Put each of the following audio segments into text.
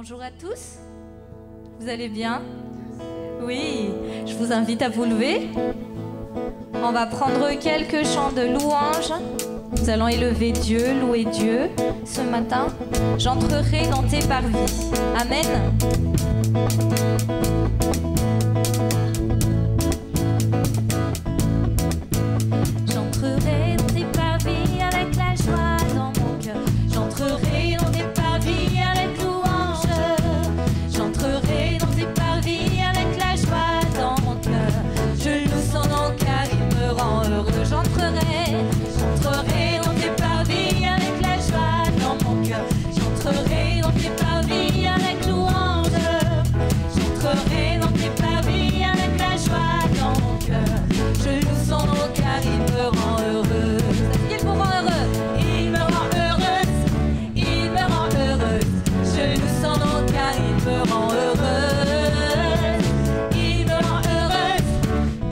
Bonjour à tous, vous allez bien? Oui, je vous invite à vous lever. On va prendre quelques chants de louange. Nous allons élever Dieu, louer Dieu ce matin. J'entrerai dans tes parvis. Amen. J'entrerai dans tes parvis avec la joie dans mon cœur. J'entrerai dans tes parvis avec louange. J'entrerai dans tes parvis avec la joie dans mon cœur. Je loue son nom car il me rend heureux. J'entrerai dans tes parvis avec la joie dans mon cœur. J'entrerai dans tes parvis avec louange. J'entrerai dans tes parvis avec la joie dans mon cœur. Je loue son nom car il me rend heureux. Il me rend heureux. Il me rend heureuse. Il me rend heureuse. Je loue son nom car il me rend heureuse. Il me rend heureuse.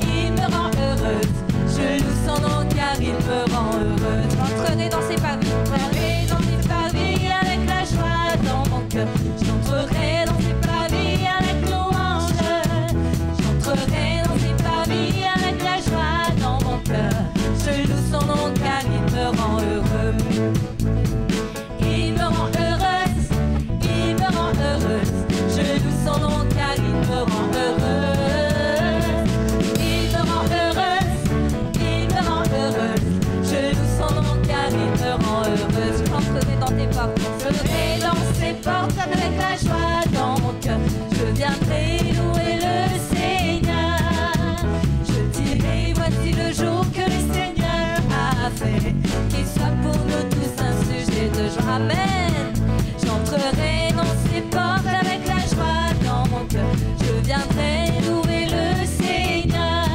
Il me rend heureuse. Je loue son nom car il me rend heureuse. J'entrerai dans ses parvis. J'entrerai dans ses parvis avec la joie dans mon cœur. J'entrerai dans ses parvis avec louange. J'entrerai dans ses parvis avec la joie dans mon cœur. Je loue son nom car il me rend heureux. Il me rend heureuse. Il me rend heureuse. Je loue son nom car il me rend heureuse. Il me rend heureuse. Il me rend heureuse. Je loue son nom car il me rend heureuse. J'entrerai dans tes portes. J'entrerai dans ses portes avec la joie dans mon cœur. Je viendrai louer le Seigneur. Je dirai voici le jour que le Seigneur a fait. Qu'il soit pour nous tous un sujet de joie. Amen. J'entrerai dans ses portes avec la joie dans mon cœur. Je viendrai louer le Seigneur.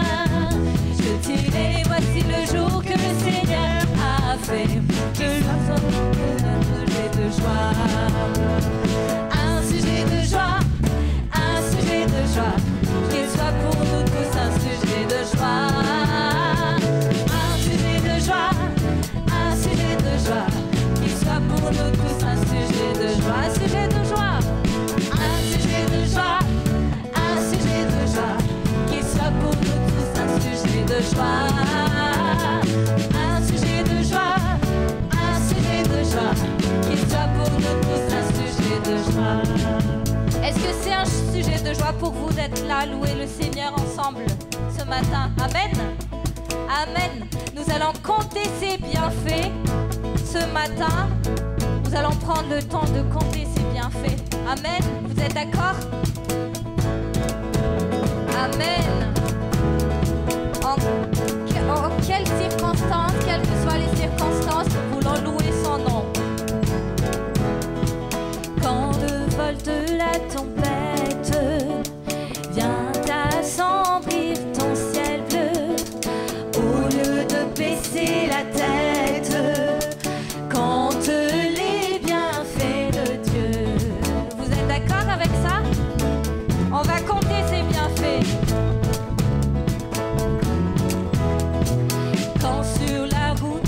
Je dirai voici le jour que le Seigneur a fait. Que soit un sujet de joie. Un sujet de joie. Un sujet de joie. Qu'il soit pour nous tous un sujet de joie. Un sujet de joie. Un sujet de joie. Qu'il soit pour nous tous un sujet de joie. Un sujet de joie. Un sujet de joie. Un sujet de joie. Qu'il soit pour nous tous un sujet de joie. Un sujet de joie. Un sujet de joie. Qu'il soit pour nous tous un sujet de joie. Est-ce que c'est un sujet de joie pour vous d'être là, louer le Seigneur ensemble ce matin? Amen. Amen. Nous allons compter ses bienfaits ce matin. Nous allons prendre le temps de compter ses bienfaits. Amen. Vous êtes d'accord? Amen. En quelles circonstances, quelles que soient les circonstances, nous voulons louer son nom. Quand le vol de la tempête vient assombrir ton ciel bleu, au lieu de baisser la tête, compte les bienfaits de Dieu. Vous êtes d'accord avec ça? On va compter ses bienfaits. Quand sur la route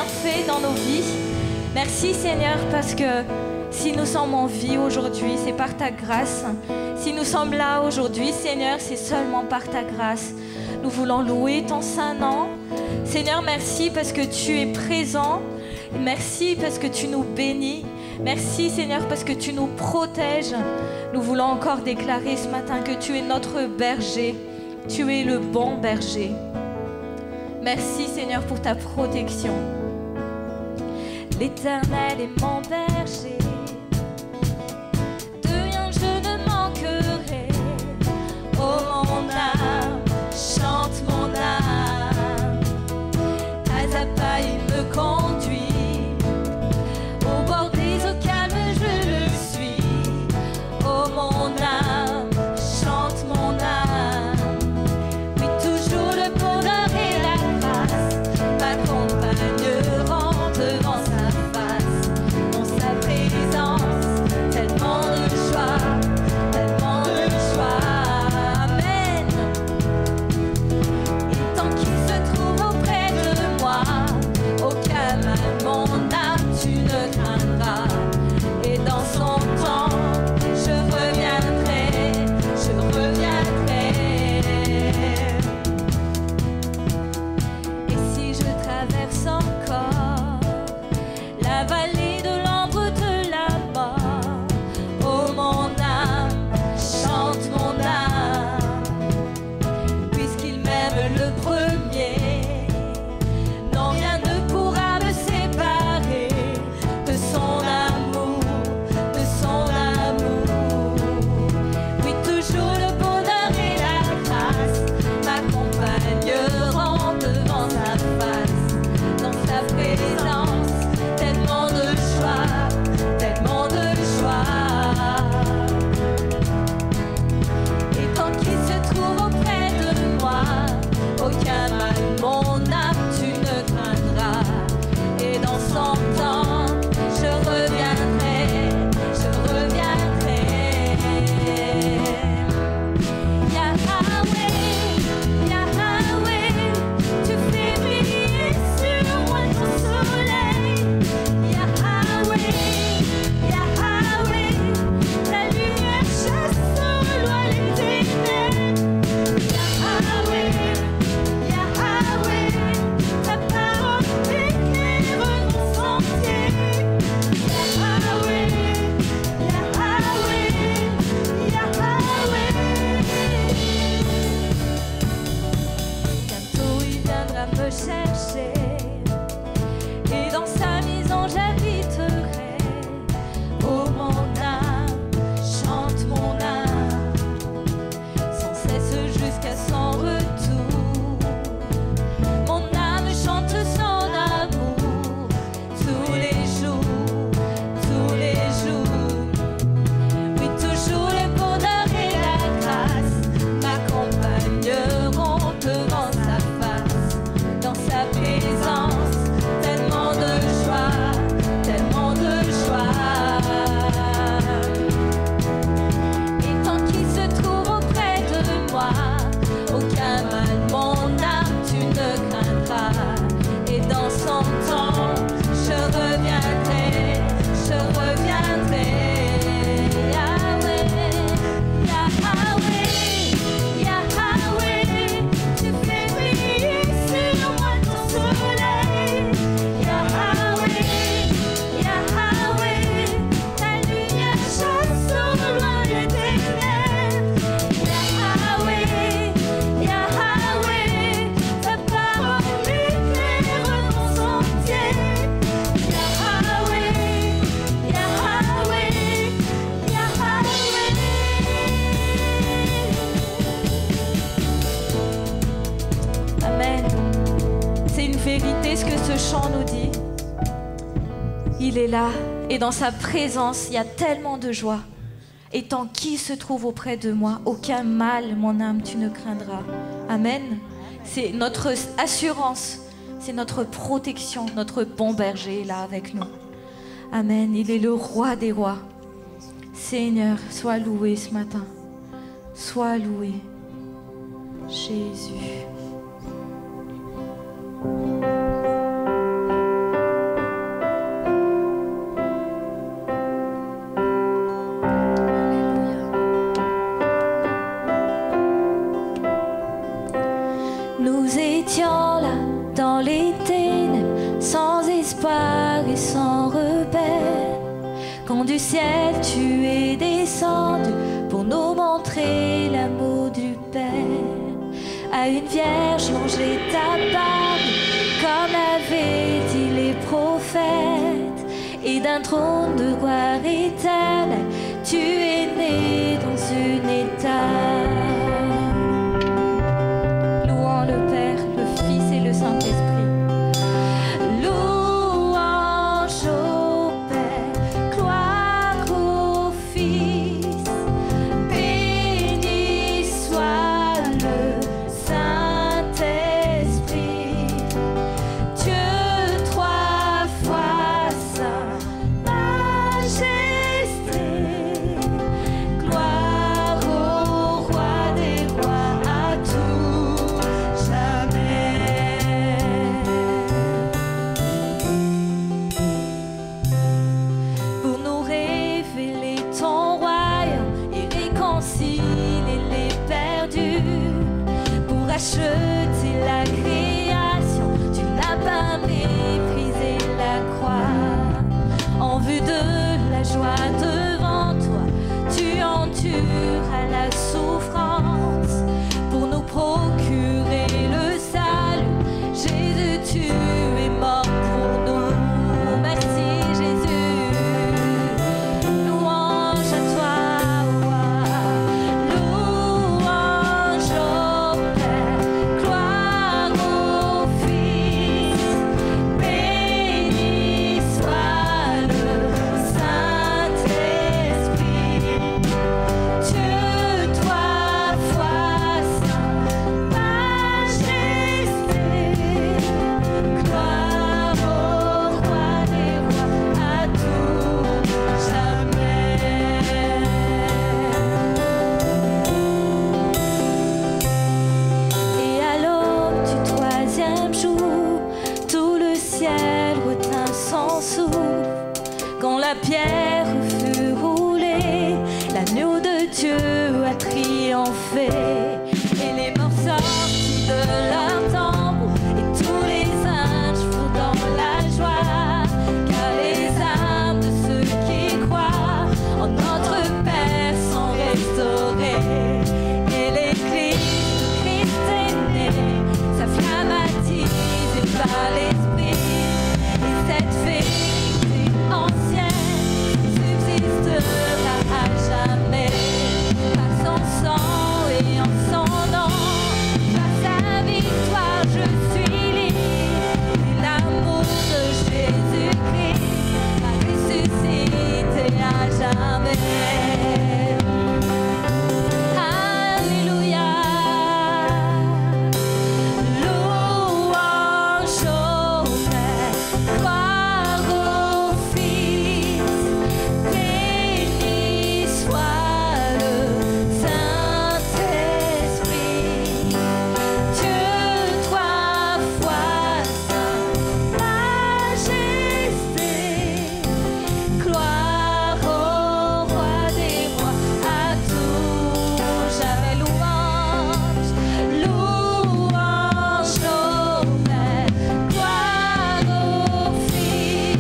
bienfaits dans nos vies. Merci Seigneur parce que si nous sommes en vie aujourd'hui, c'est par ta grâce. Si nous sommes là aujourd'hui, Seigneur, c'est seulement par ta grâce. Nous voulons louer ton saint nom. Seigneur, merci parce que tu es présent. Merci parce que tu nous bénis. Merci Seigneur parce que tu nous protèges. Nous voulons encore déclarer ce matin que tu es notre berger. Tu es le bon berger. Merci Seigneur pour ta protection. L'Éternel est mon berger. De rien je ne manquerai. Oh mon âme, chante mon âme. Pas à pas il me conduit. Au bord des eaux calmes je le suis. Oh mon âme, chante mon âme. Oui, toujours le bonheur et la grâce m'accompagneront devant sa face. Dans sa présence, tellement de joie, tellement de joie. Amen. Et tant qu'il se trouve auprès de moi, aucun mal mon âme tu ne craindras. Et dans son temps, je reviendrai, je reviendrai. Et si je traverse encore la vallée de l'ombre de la mort, oh mon âme, chante mon âme, puisqu'il m'aime le premier, non rien ne pourra me séparer de son amour, de son amour. Oui, toujours le bonheur et la grâce m'accompagneront devant sa face. Dans sa présence, tellement de joie, tellement de joie. Et tant qu'il se trouve auprès de moi, aucun mal mon âme tu ne craindras. Et dans son temps, je reviendrai, je reviendrai. Yahweh, Yahweh, tu fais briller sur moi ton soleil. Yahweh, Yahweh, ta lumière chasse au loin les ténèbres. Yahweh, Yahweh, ta parole éclaire mon sentier. Yahweh, Yahweh, Yahweh. Bientôt il viendra me chercher, et dans sa maison j'habiterai. Oh mon âme, chante mon âme, sans cesse jusqu'à son retour. Mon âme chante son amour tous les jours, tous les jours. Oui, toujours le bonheur et la grâce m'accompagneront devant sa face. Dans sa présence, tellement de joie, tellement de joie. Et tant qu'il se trouve auprès de moi, aucun mal mon âme tu ne craindras. Et dans son temps, je reviendrai, je reviendrai. Yahweh, Yahweh, Yahweh, tu fais briller sur moi ton soleil. Yahweh, Yahweh, ta lumière chasse au loin les ténèbres. Yahweh, Yahweh, ta parole éclaire mon sentier. Yahweh, Yahweh, Yahweh. Amen. C'est une vérité ce que ce chant nous dit. Il est là et dans sa présence, il y a tellement de joie. Et tant qu'il se trouve auprès de moi, aucun mal, mon âme, tu ne craindras. Amen. C'est notre assurance, c'est notre protection, notre bon berger est là avec nous. Amen. Il est le roi des rois. Seigneur, sois loué ce matin. Sois loué. Jésus. Nous étions là dans les ténèbres, sans espoir et sans repère. Quand du ciel tu es descendu pour nous montrer l'amour du Père. À une vierge mangée ta parole, comme avaient dit les prophètes. Et d'un trône de gloire éternelle, tu es né dans une étape. Louons le Père, le Fils et le Saint-Esprit. Louange au Père, gloire au Fils. Béni soit le Saint-Esprit. Dieu trois fois saint, majesté. Gloire au roi des rois à tout jamais. Pour nous révéler ton royaume et réconcilier les perdus, pour acheter la création, tu n'as pas méprisé la croix. En vue de la joie devant toi, tu enduras la souffrance pour nous procurer le salut. Jésus, tu es mort pour nous. Merci Jésus. Louange à toi, roi. Louange au Père, gloire au Fils. Béni soit le Saint-Esprit. Dieu trois fois saint, majesté. Gloire au roi des rois à tout jamais. Et à l'aube du troisième jour, tout le ciel retint son souffle. Quand la pierre fut roulée, l'agneau de Dieu a triomphé. Et les morts sortis de leur tombe, et tous les anges furent dans la joie. Car les âmes de ceux qui croient en notre Père sont restaurées. Et l'Église de Christ est née, sa flamme attisée par l'Esprit. Et cette vérité ancienne subsistera à jamais. Par son sang et en son nom, par sa victoire je suis libre. Et l'amour de Jésus-Christ a ressuscité à jamais. Alléluia. Louange au Père, gloire au Fils. Béni soit le Saint-Esprit. Dieu trois fois saint, majesté. Gloire au roi des rois à tout jamais. Louange, louange au Père, gloire au Fils.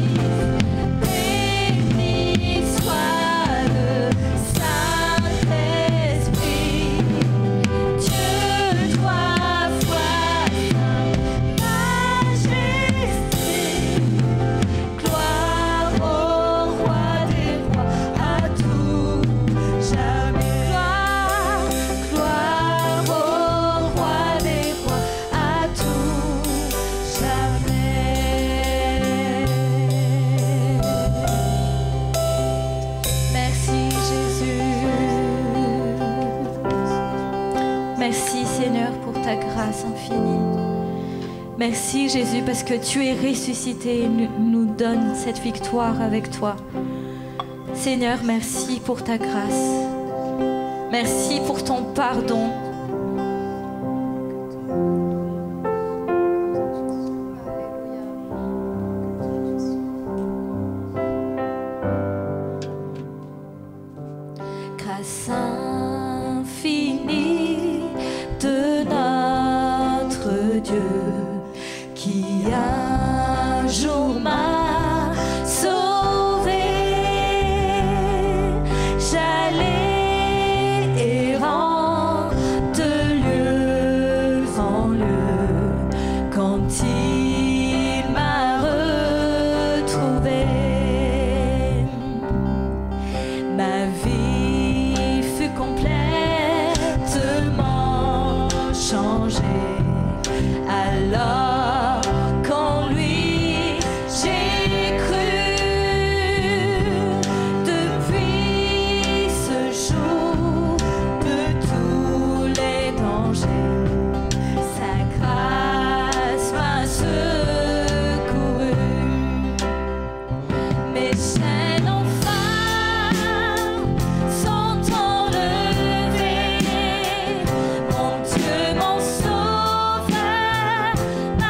Béni soit le Saint-Esprit. Dieu trois fois saint, majesté. Gloire au roi des rois à tout jamais. Gloire au roi des rois à tout jamais. Merci Jésus. Merci Seigneur pour ta grâce infinie. Merci Jésus parce que tu es ressuscité et nous donne cette victoire avec toi. Seigneur, merci pour ta grâce. Merci pour ton pardon. Grâce infinie de notre Dieu qui un jour m'a sauvé. J'allais errant de lieu en lieu quand il m'a retrouvé. Ma vie fut complètement changée. Alors qu'en lui j'ai cru, depuis ce jour de tous les dangers, sa grâce m'a secouru. Mes chaînes enfin sont enlevées, mon Dieu, mon sauveur m'a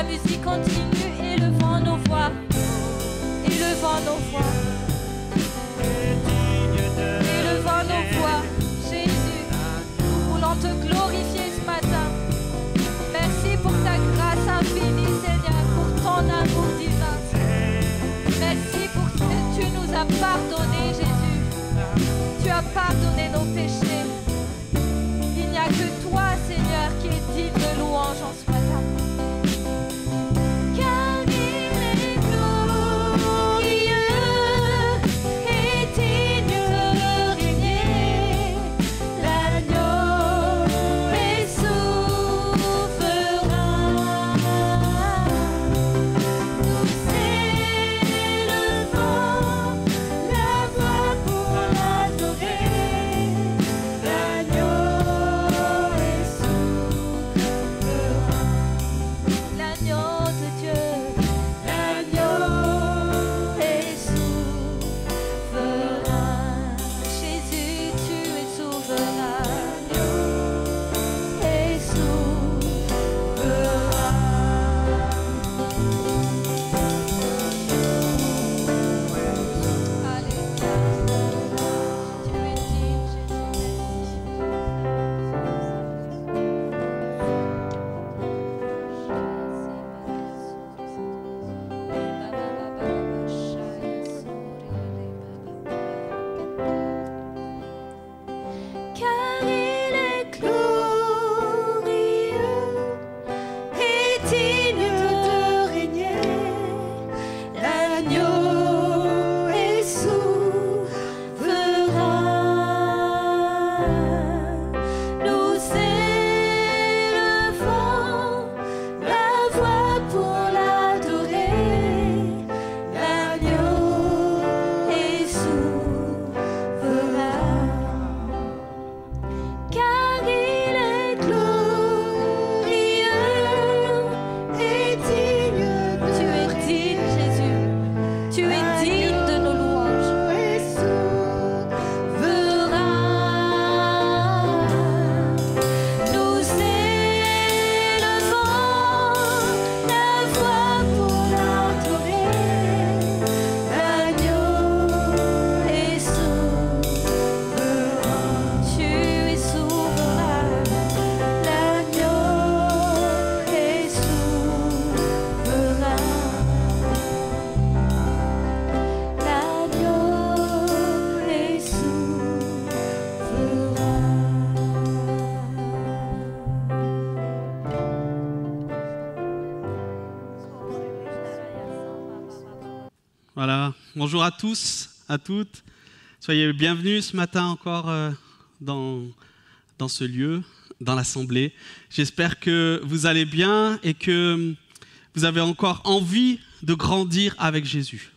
musique continue, élevant nos voix. Élevant nos voix. Élevant nos voix. Jésus, nous voulons te glorifier ce matin. Merci pour ta grâce infinie, Seigneur, pour ton amour divin. Merci pour ce que tu nous as pardonné, Jésus. Tu as pardonné nos péchés. Il n'y a que toi, Seigneur, qui est digne de louange en ce matin. Car il est glorieux et digne de régner. L'agneau est souverain. Nous élevons la voix pour l'adorer. L'agneau est souverain. L'agneau de Dieu. L'agneau est souverain. Jésus, tu es souverain. L'agneau est souverain. Alléluia. Tu es digne, car il est glorieux et digne de régner. L'agneau est souverain. Nous élevons la voix pour l'adorer. L'agneau est souverain. Car il est glorieux et digne. Tu es digne, Jésus. Tu es digne de nos louanges. Nous élevons la voix pour l'adorer. L'agneau est souverain. Tu es souverain. L'agneau est souverain. L'agneau est souverain. Voilà, bonjour à tous, à toutes. Soyez bienvenus ce matin encore dans ce lieu, dans l'assemblée. J'espère que vous allez bien et que vous avez encore envie de grandir avec Jésus.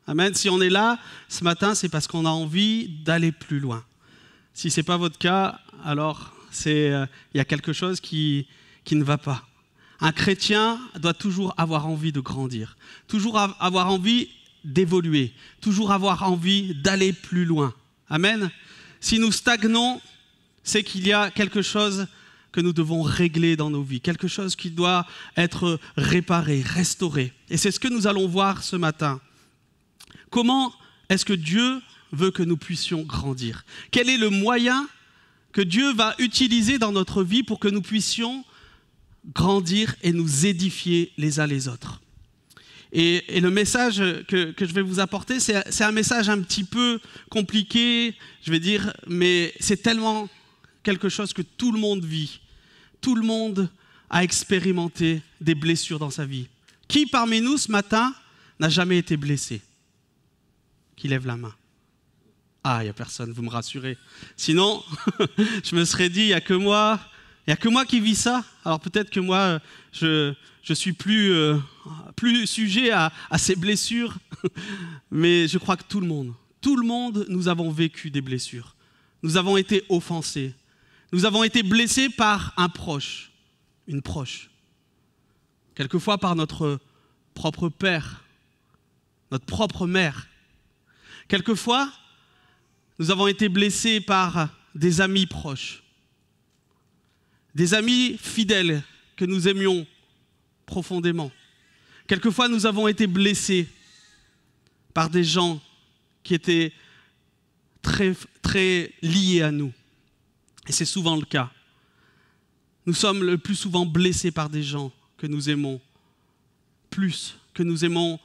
Amen. Si on est là ce matin, c'est parce qu'on a envie d'aller plus loin. Si ce n'est pas votre cas, alors il y a quelque chose qui ne va pas. Un chrétien doit toujours avoir envie de grandir, toujours avoir envie d'évoluer, toujours avoir envie d'aller plus loin. Amen. Si nous stagnons, c'est qu'il y a quelque chose que nous devons régler dans nos vies, quelque chose qui doit être réparé, restauré. Et c'est ce que nous allons voir ce matin. Comment est-ce que Dieu veut que nous puissions grandir? Quel est le moyen que Dieu va utiliser dans notre vie pour que nous puissions grandir et nous édifier les uns les autres? Et le message que je vais vous apporter, c'est un message un petit peu compliqué, je vais dire, mais c'est tellement quelque chose que tout le monde vit. Tout le monde a expérimenté des blessures dans sa vie. Qui parmi nous ce matin n'a jamais été blessé? Qui lève la main? Ah, il n'y a personne, vous me rassurez. Sinon, je me serais dit, il n'y a que moi qui vis ça. Alors peut-être que moi, je suis plus sujet à ces blessures. Mais je crois que tout le monde, nous avons vécu des blessures. Nous avons été offensés. Nous avons été blessés par un proche, une proche. Quelquefois par notre propre père, notre propre mère. Quelquefois, nous avons été blessés par des amis proches, des amis fidèles que nous aimions profondément. Quelquefois, nous avons été blessés par des gens qui étaient très, très liés à nous. Et c'est souvent le cas. Nous sommes le plus souvent blessés par des gens que nous aimons plus, que nous aimons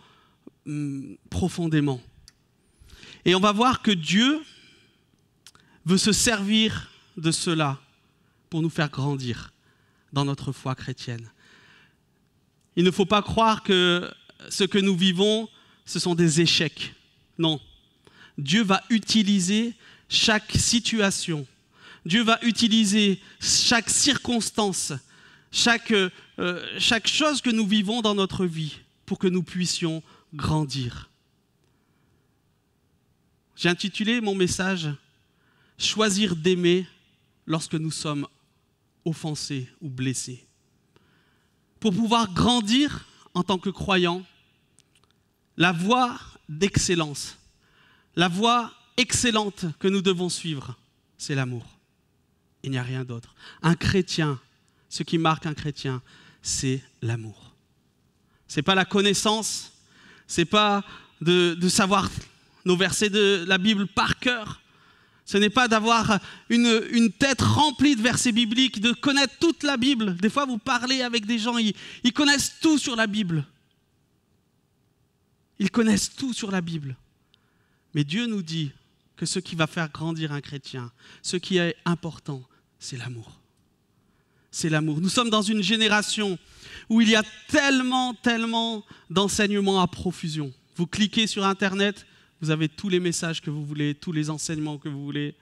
profondément. Et on va voir que Dieu veut se servir de cela pour nous faire grandir dans notre foi chrétienne. Il ne faut pas croire que ce que nous vivons, ce sont des échecs. Non. Dieu va utiliser chaque situation. Dieu va utiliser chaque circonstance, chaque chose que nous vivons dans notre vie pour que nous puissions grandir. J'ai intitulé mon message « Choisir d'aimer lorsque nous sommes offensés ou blessés ». Pour pouvoir grandir en tant que croyant, la voie d'excellence, la voie excellente que nous devons suivre, c'est l'amour. Il n'y a rien d'autre. Un chrétien, ce qui marque un chrétien, c'est l'amour. Ce n'est pas la connaissance, ce n'est pas de savoir nos versets de la Bible par cœur. Ce n'est pas d'avoir une tête remplie de versets bibliques, de connaître toute la Bible. Des fois, vous parlez avec des gens, ils connaissent tout sur la Bible. Ils connaissent tout sur la Bible. Mais Dieu nous dit que ce qui va faire grandir un chrétien, ce qui est important, c'est l'amour. C'est l'amour. Nous sommes dans une génération où il y a tellement d'enseignements à profusion. Vous cliquez sur Internet, vous avez tous les messages que vous voulez, tous les enseignements que vous voulez.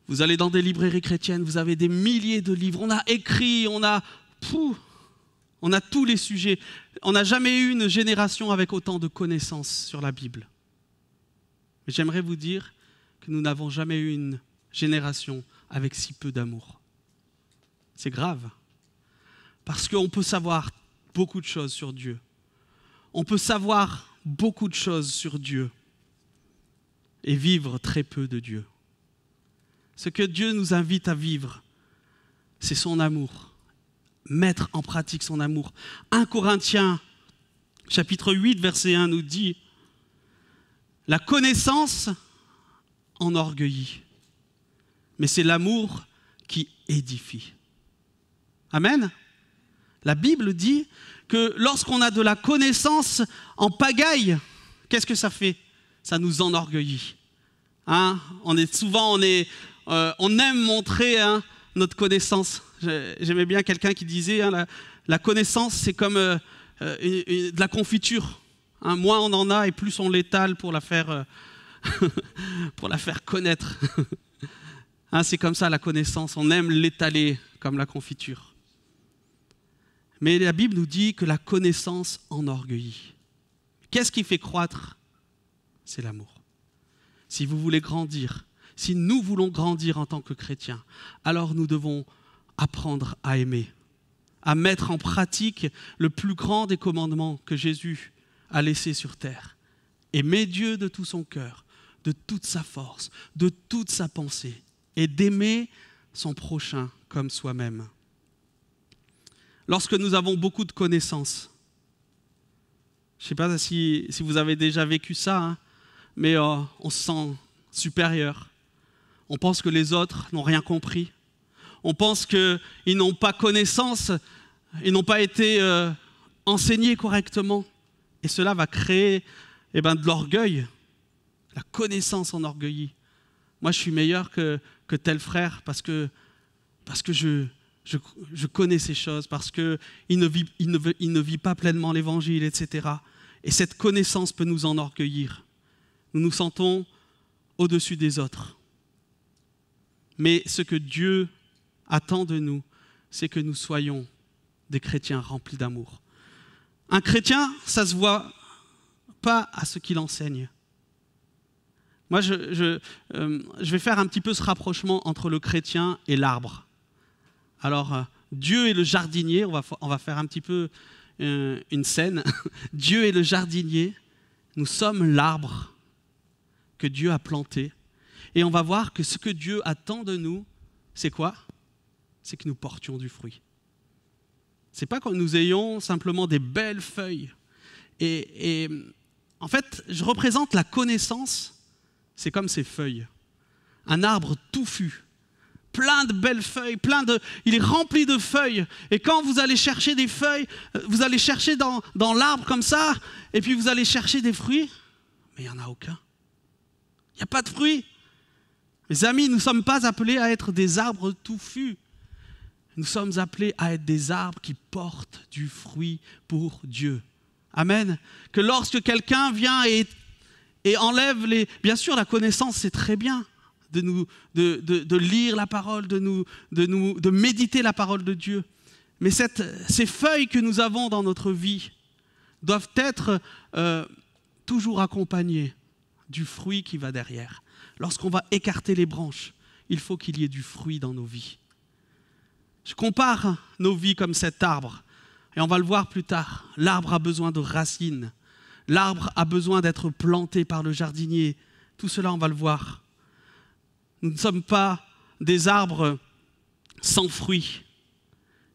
Vous allez dans des librairies chrétiennes, vous avez des milliers de livres. On a écrit, on a tous les sujets. On n'a jamais eu une génération avec autant de connaissances sur la Bible. Mais j'aimerais vous dire que nous n'avons jamais eu une génération avec si peu d'amour. C'est grave. Parce qu'on peut savoir beaucoup de choses sur Dieu. On peut savoir beaucoup de choses sur Dieu et vivre très peu de Dieu. Ce que Dieu nous invite à vivre, c'est son amour. Mettre en pratique son amour. 1 Corinthiens, chapitre 8, verset 1 nous dit « La connaissance enorgueillit, mais c'est l'amour qui édifie. » Amen. La Bible dit que lorsqu'on a de la connaissance en pagaille, qu'est-ce que ça fait? Ça nous enorgueillit. Hein? On aime montrer notre connaissance. J'aimais bien quelqu'un qui disait la connaissance, c'est comme de la confiture. Hein? Moins on en a et plus on l'étale pour la faire connaître. Hein, c'est comme ça la connaissance. On aime l'étaler comme la confiture. Mais la Bible nous dit que la connaissance enorgueillit. Qu'est-ce qui fait croître? C'est l'amour. Si vous voulez grandir, si nous voulons grandir en tant que chrétiens, alors nous devons apprendre à aimer, à mettre en pratique le plus grand des commandements que Jésus a laissés sur terre. Aimer Dieu de tout son cœur, de toute sa force, de toute sa pensée, et d'aimer son prochain comme soi-même. Lorsque nous avons beaucoup de connaissances, je ne sais pas si vous avez déjà vécu ça, mais on se sent supérieur. On pense que les autres n'ont rien compris. On pense qu'ils n'ont pas connaissance, ils n'ont pas été enseignés correctement. Et cela va créer de l'orgueil. La connaissance enorgueillit. Moi, je suis meilleur que tel frère parce que je connais ces choses, parce qu'il ne vit pas pleinement l'évangile, etc. Et cette connaissance peut nous enorgueillir. Nous nous sentons au-dessus des autres. Mais ce que Dieu attend de nous, c'est que nous soyons des chrétiens remplis d'amour. Un chrétien, ça ne se voit pas à ce qu'il enseigne. Moi, je vais faire un petit peu ce rapprochement entre le chrétien et l'arbre. Alors, Dieu est le jardinier, on va faire un petit peu une scène. Dieu est le jardinier, nous sommes l'arbre que Dieu a planté. Et on va voir que ce que Dieu attend de nous, c'est quoi? C'est que nous portions du fruit. C'est pas que nous ayons simplement des belles feuilles. Et en fait, je représente la connaissance, c'est comme ces feuilles. Un arbre touffu, plein de belles feuilles, il est rempli de feuilles. Et quand vous allez chercher des feuilles, vous allez chercher dans l'arbre comme ça, et puis vous allez chercher des fruits, mais il n'y en a aucun. Il n'y a pas de fruits. Mes amis, nous ne sommes pas appelés à être des arbres touffus. Nous sommes appelés à être des arbres qui portent du fruit pour Dieu. Amen. Que lorsque quelqu'un vient et enlève les... Bien sûr, la connaissance, c'est très bien de lire la parole, de méditer la parole de Dieu. Mais ces feuilles que nous avons dans notre vie doivent être toujours accompagnées du fruit qui va derrière. Lorsqu'on va écarter les branches, il faut qu'il y ait du fruit dans nos vies. Je compare nos vies comme cet arbre, et on va le voir plus tard. L'arbre a besoin de racines, l'arbre a besoin d'être planté par le jardinier. Tout cela, on va le voir. Nous ne sommes pas des arbres sans fruits,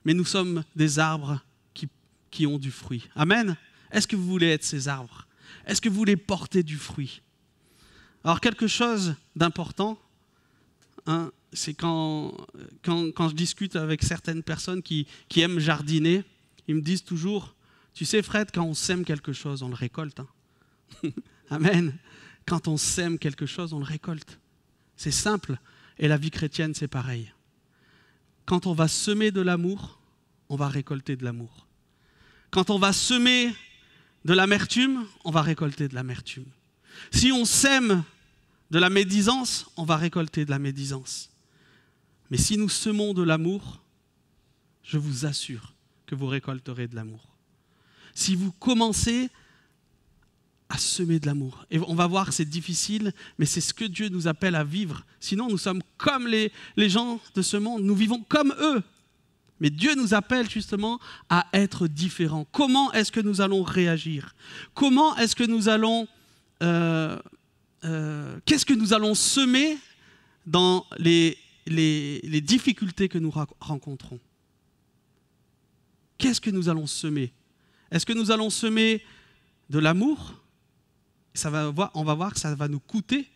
mais nous sommes des arbres qui ont du fruit. Amen. Est-ce que vous voulez être ces arbres? Est-ce que vous voulez porter du fruit? Alors, quelque chose d'important, c'est quand je discute avec certaines personnes qui aiment jardiner, ils me disent toujours, tu sais Fred, quand on sème quelque chose, on le récolte. Amen. Quand on sème quelque chose, on le récolte. C'est simple. Et la vie chrétienne, c'est pareil. Quand on va semer de l'amour, on va récolter de l'amour. Quand on va semer de l'amertume, on va récolter de l'amertume. Si on sème de la médisance, on va récolter de la médisance. Mais si nous semons de l'amour, je vous assure que vous récolterez de l'amour. Si vous commencez à semer de l'amour, et on va voir que c'est difficile, mais c'est ce que Dieu nous appelle à vivre. Sinon, nous sommes comme les gens de ce monde, nous vivons comme eux. Mais Dieu nous appelle justement à être différents. Comment est-ce que nous allons réagir? Comment est-ce que nous allons... qu'est-ce que nous allons semer dans les difficultés que nous rencontrons? Qu'est-ce que nous allons semer? Est-ce que nous allons semer de l'amour? On va voir que ça va nous coûter.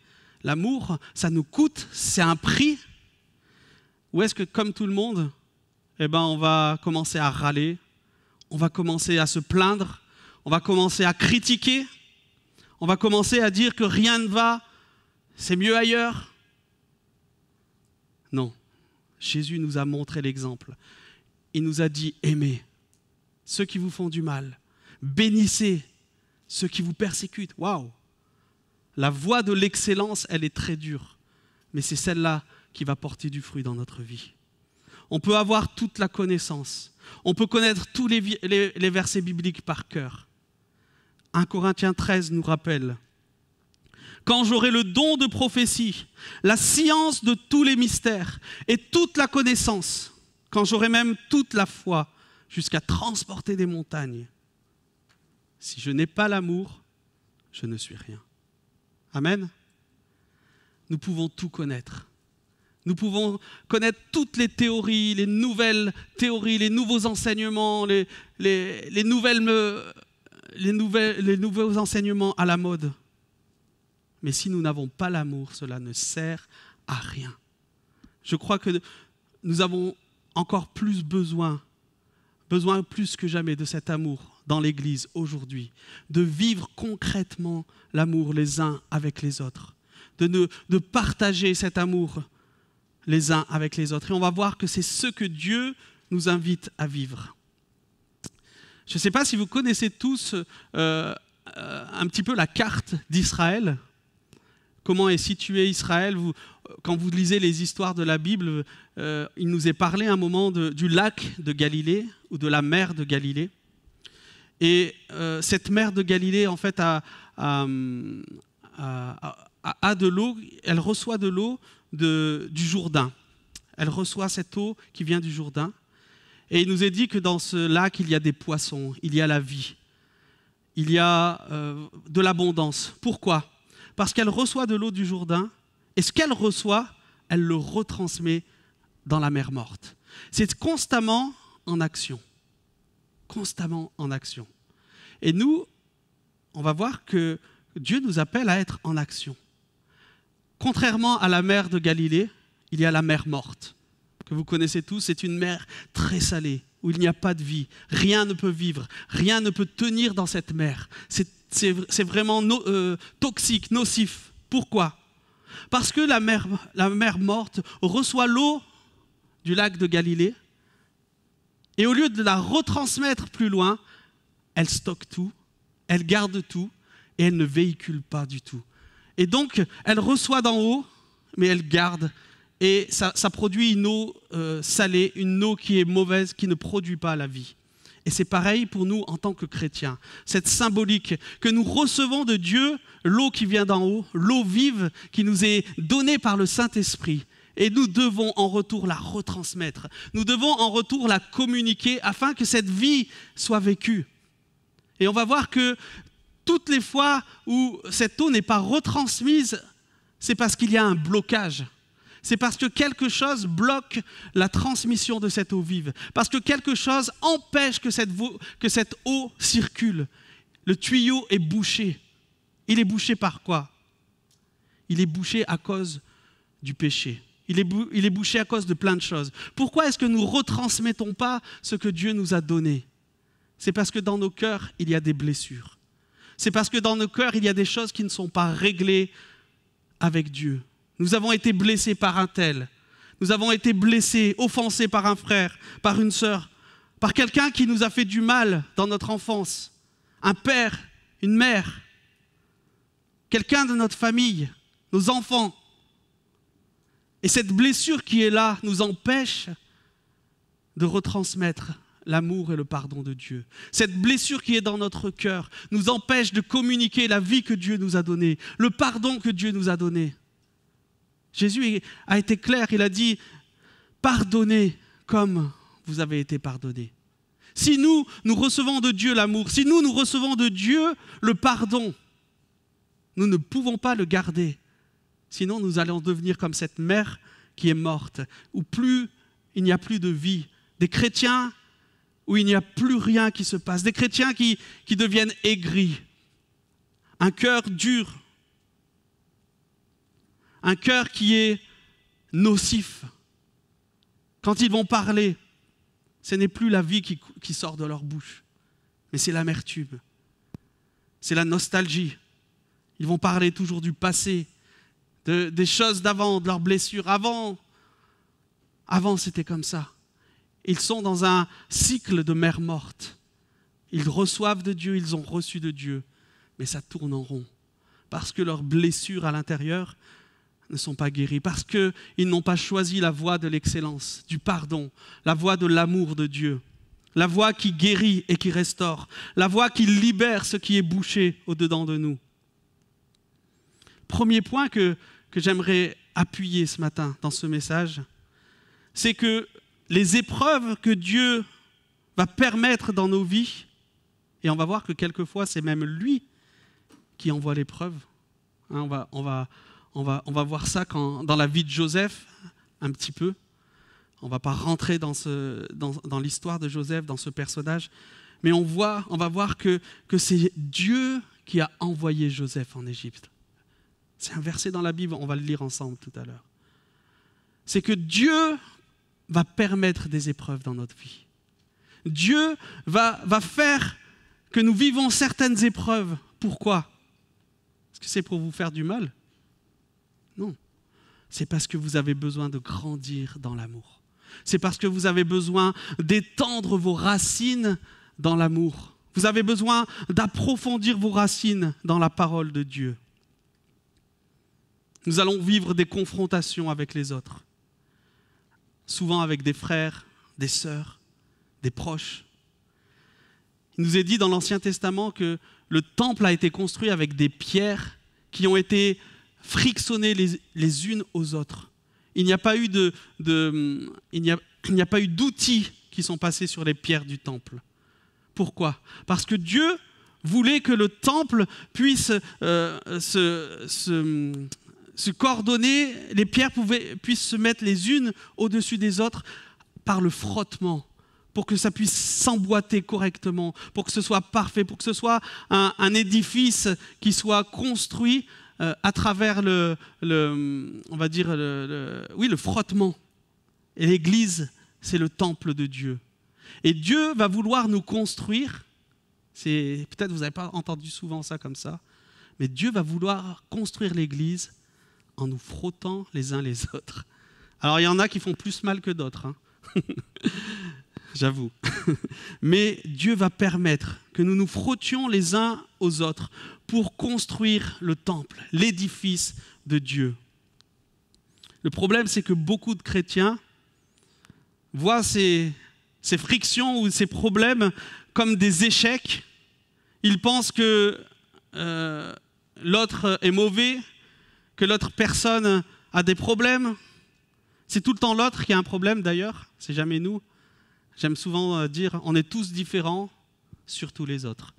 L'amour, ça nous coûte, c'est un prix. Ou est-ce que comme tout le monde, on va commencer à râler, on va commencer à se plaindre, on va commencer à critiquer, on va commencer à dire que rien ne va, c'est mieux ailleurs? Non, Jésus nous a montré l'exemple. Il nous a dit, aimez ceux qui vous font du mal, bénissez ceux qui vous persécutent. Waouh! La voie de l'excellence, elle est très dure, mais c'est celle-là qui va porter du fruit dans notre vie. On peut avoir toute la connaissance, on peut connaître tous les versets bibliques par cœur. 1 Corinthiens 13 nous rappelle: quand j'aurai le don de prophétie, la science de tous les mystères et toute la connaissance, quand j'aurai même toute la foi jusqu'à transporter des montagnes, si je n'ai pas l'amour, je ne suis rien. Amen. Nous pouvons tout connaître. Nous pouvons connaître toutes les théories, les nouvelles théories, les nouveaux enseignements, les nouveaux enseignements à la mode. Mais si nous n'avons pas l'amour, cela ne sert à rien. Je crois que nous avons encore plus besoin plus que jamais de cet amour dans l'Église aujourd'hui, de vivre concrètement l'amour les uns avec les autres, de partager cet amour les uns avec les autres. Et on va voir que c'est ce que Dieu nous invite à vivre. Je ne sais pas si vous connaissez tous un petit peu la carte d'Israël. Comment est situé Israël? Quand vous lisez les histoires de la Bible, il nous est parlé un moment du lac de Galilée ou de la mer de Galilée. Et cette mer de Galilée, en fait, a de l'eau, elle reçoit de l'eau du Jourdain. Elle reçoit cette eau qui vient du Jourdain. Et il nous est dit que dans ce lac, il y a des poissons, il y a la vie, il y a de l'abondance. Pourquoi? Parce qu'elle reçoit de l'eau du Jourdain, et ce qu'elle reçoit, elle le retransmet dans la mer morte. C'est constamment en action. constamment en action. Et nous, on va voir que Dieu nous appelle à être en action. Contrairement à la mer de Galilée, il y a la mer morte, que vous connaissez tous. C'est une mer très salée, où il n'y a pas de vie. Rien ne peut vivre, rien ne peut tenir dans cette mer. C'est vraiment toxique, nocif. Pourquoi ? Parce que la mer morte reçoit l'eau du lac de Galilée, et au lieu de la retransmettre plus loin, elle stocke tout, elle garde tout, et elle ne véhicule pas du tout. Et donc, elle reçoit d'en haut, mais elle garde, et ça produit une eau salée, une eau qui est mauvaise, qui ne produit pas la vie. Et c'est pareil pour nous en tant que chrétiens. Cette symbolique que nous recevons de Dieu, l'eau qui vient d'en haut, l'eau vive qui nous est donnée par le Saint-Esprit. Et nous devons en retour la retransmettre. Nous devons en retour la communiquer afin que cette vie soit vécue. Et on va voir que toutes les fois où cette eau n'est pas retransmise, c'est parce qu'il y a un blocage. C'est parce que quelque chose bloque la transmission de cette eau vive. Parce que quelque chose empêche que cette eau circule. Le tuyau est bouché. Il est bouché par quoi ? Il est bouché à cause du péché. Il est bouché à cause de plein de choses. Pourquoi est-ce que nous ne retransmettons pas ce que Dieu nous a donné ? C'est parce que dans nos cœurs, il y a des blessures. C'est parce que dans nos cœurs, il y a des choses qui ne sont pas réglées avec Dieu. Nous avons été blessés par un tel. Nous avons été blessés, offensés par un frère, par une sœur, par quelqu'un qui nous a fait du mal dans notre enfance. Un père, une mère, quelqu'un de notre famille, nos enfants. Et cette blessure qui est là nous empêche de retransmettre l'amour et le pardon de Dieu. Cette blessure qui est dans notre cœur nous empêche de communiquer la vie que Dieu nous a donnée, le pardon que Dieu nous a donné. Jésus a été clair, il a dit « Pardonnez comme vous avez été pardonnés ». Si nous recevons de Dieu l'amour, si nous recevons de Dieu le pardon, nous ne pouvons pas le garder. Sinon, nous allons devenir comme cette mer qui est morte, où il n'y a plus de vie. Des chrétiens où il n'y a plus rien qui se passe. Des chrétiens qui deviennent aigris. Un cœur dur. Un cœur qui est nocif. Quand ils vont parler, ce n'est plus la vie qui sort de leur bouche, mais c'est l'amertume. C'est la nostalgie. Ils vont parler toujours du passé, des choses d'avant, de leurs blessures. Avant, c'était comme ça. Ils sont dans un cycle de mer morte. Ils reçoivent de Dieu, ils ont reçu de Dieu, mais ça tourne en rond. Parce que leurs blessures à l'intérieur ne sont pas guéries. Parce qu'ils n'ont pas choisi la voie de l'excellence, du pardon, la voie de l'amour de Dieu. La voie qui guérit et qui restaure. La voie qui libère ce qui est bouché au-dedans de nous. Premier point que j'aimerais appuyer ce matin dans ce message, c'est que les épreuves que Dieu va permettre dans nos vies, et on va voir que quelquefois c'est même lui qui envoie l'épreuve. On va voir ça dans la vie de Joseph un petit peu. On ne va pas rentrer dans l'histoire de Joseph, dans ce personnage, mais on va voir que c'est Dieu qui a envoyé Joseph en Égypte. C'est un verset dans la Bible, on va le lire ensemble tout à l'heure. C'est que Dieu va permettre des épreuves dans notre vie. Dieu va faire que nous vivons certaines épreuves. Pourquoi ? Est-ce que c'est pour vous faire du mal ? Non. C'est parce que vous avez besoin de grandir dans l'amour. C'est parce que vous avez besoin d'étendre vos racines dans l'amour. Vous avez besoin d'approfondir vos racines dans la parole de Dieu. Nous allons vivre des confrontations avec les autres. Souvent avec des frères, des sœurs, des proches. Il nous est dit dans l'Ancien Testament que le temple a été construit avec des pierres qui ont été frictionnées les unes aux autres. Il n'y a pas eu d'outils qui sont passés sur les pierres du temple. Pourquoi ? Parce que Dieu voulait que le temple puisse se coordonner, les pierres puissent se mettre les unes au-dessus des autres par le frottement, pour que ça puisse s'emboîter correctement, pour que ce soit parfait, pour que ce soit un édifice qui soit construit à travers le frottement. Et l'Église, c'est le temple de Dieu. Et Dieu va vouloir nous construire. Peut-être vous n'avez pas entendu souvent ça comme ça, mais Dieu va vouloir construire l'Église en nous frottant les uns les autres. Alors il y en a qui font plus mal que d'autres, hein. J'avoue. Mais Dieu va permettre que nous nous frottions les uns aux autres pour construire le temple, l'édifice de Dieu. Le problème, c'est que beaucoup de chrétiens voient ces frictions ou ces problèmes comme des échecs. Ils pensent que l'autre est mauvais, que l'autre personne a des problèmes. C'est tout le temps l'autre qui a un problème d'ailleurs, c'est jamais nous. J'aime souvent dire, on est tous différents, surtout les autres.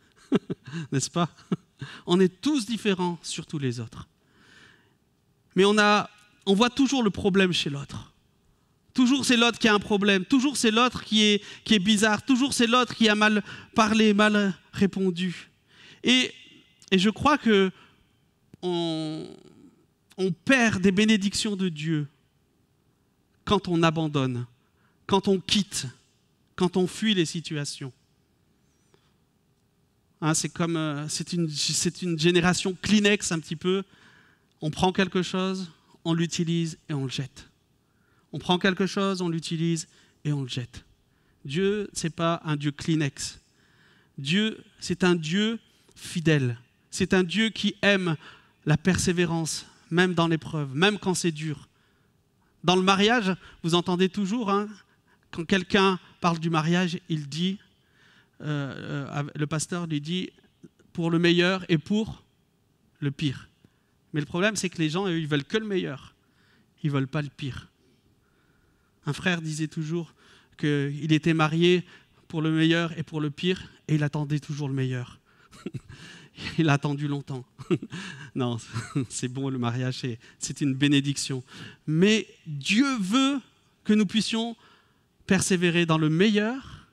N'est-ce pas? On est tous différents, surtout les autres. Mais on voit toujours le problème chez l'autre. Toujours c'est l'autre qui a un problème, toujours c'est l'autre qui est bizarre, toujours c'est l'autre qui a mal parlé, mal répondu. Et je crois que on perd des bénédictions de Dieu quand on abandonne, quand on quitte, quand on fuit les situations. Hein, c'est une génération Kleenex un petit peu. On prend quelque chose, on l'utilise et on le jette. On prend quelque chose, on l'utilise et on le jette. Dieu, ce n'est pas un Dieu Kleenex. Dieu, c'est un Dieu fidèle. C'est un Dieu qui aime la persévérance, même dans l'épreuve, même quand c'est dur. Dans le mariage, vous entendez toujours, hein, quand quelqu'un parle du mariage, il dit, le pasteur lui dit, pour le meilleur et pour le pire. Mais le problème, c'est que les gens, eux, ils veulent que le meilleur. Ils ne veulent pas le pire. Un frère disait toujours qu'il était marié pour le meilleur et pour le pire, et il attendait toujours le meilleur. Il a attendu longtemps. Non, c'est bon, le mariage, c'est une bénédiction. Mais Dieu veut que nous puissions persévérer dans le meilleur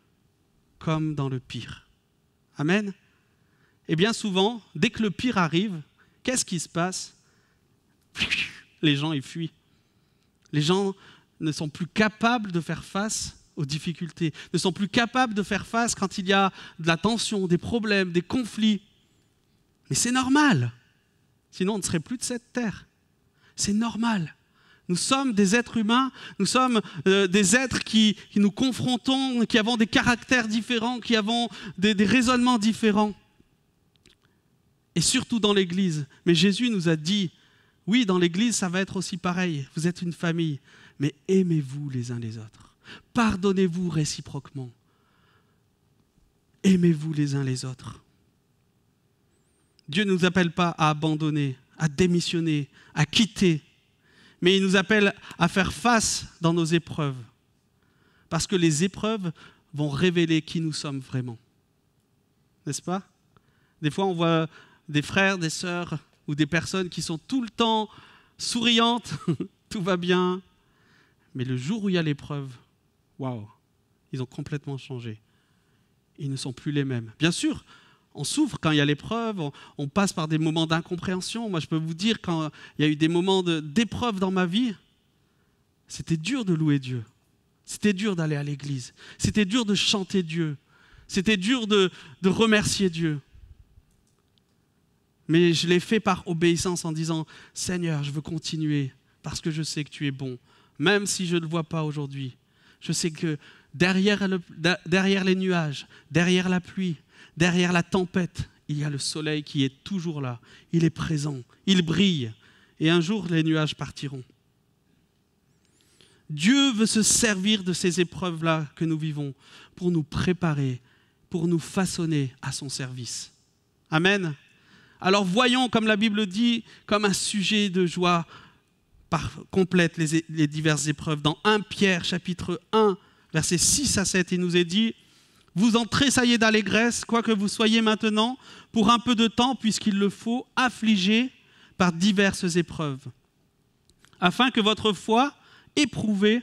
comme dans le pire. Amen. Et bien souvent, dès que le pire arrive, qu'est-ce qui se passe? Les gens, ils fuient. Les gens ne sont plus capables de faire face aux difficultés, ne sont plus capables de faire face quand il y a de la tension, des problèmes, des conflits. Mais c'est normal. Sinon, on ne serait plus de cette terre. C'est normal. Nous sommes des êtres humains, nous sommes des êtres qui nous confrontons, qui avons des caractères différents, qui avons des raisonnements différents. Et surtout dans l'Église. Mais Jésus nous a dit, oui, dans l'Église, ça va être aussi pareil. Vous êtes une famille, mais aimez-vous les uns les autres. Pardonnez-vous réciproquement. Aimez-vous les uns les autres. Dieu ne nous appelle pas à abandonner, à démissionner, à quitter, mais il nous appelle à faire face dans nos épreuves. Parce que les épreuves vont révéler qui nous sommes vraiment. N'est-ce pas? Des fois, on voit des frères, des sœurs ou des personnes qui sont tout le temps souriantes, tout va bien. Mais le jour où il y a l'épreuve, waouh, ils ont complètement changé. Ils ne sont plus les mêmes. Bien sûr, on souffre quand il y a l'épreuve, on passe par des moments d'incompréhension. Moi, je peux vous dire, quand il y a eu des moments d'épreuve dans ma vie, c'était dur de louer Dieu. C'était dur d'aller à l'église. C'était dur de chanter Dieu. C'était dur de remercier Dieu. Mais je l'ai fait par obéissance en disant, Seigneur, je veux continuer parce que je sais que tu es bon. Même si je ne le vois pas aujourd'hui, je sais que derrière les nuages, derrière la pluie, derrière la tempête, il y a le soleil qui est toujours là. Il est présent, il brille. Et un jour, les nuages partiront. Dieu veut se servir de ces épreuves-là que nous vivons pour nous préparer, pour nous façonner à son service. Amen. Alors voyons, comme la Bible dit, comme un sujet de joie complète les diverses épreuves. Dans 1 Pierre, chapitre 1, versets 6 à 7, il nous est dit « Vous en tressaillez d'allégresse, quoique vous soyez maintenant, pour un peu de temps, puisqu'il le faut, affligés par diverses épreuves, afin que votre foi, éprouvée,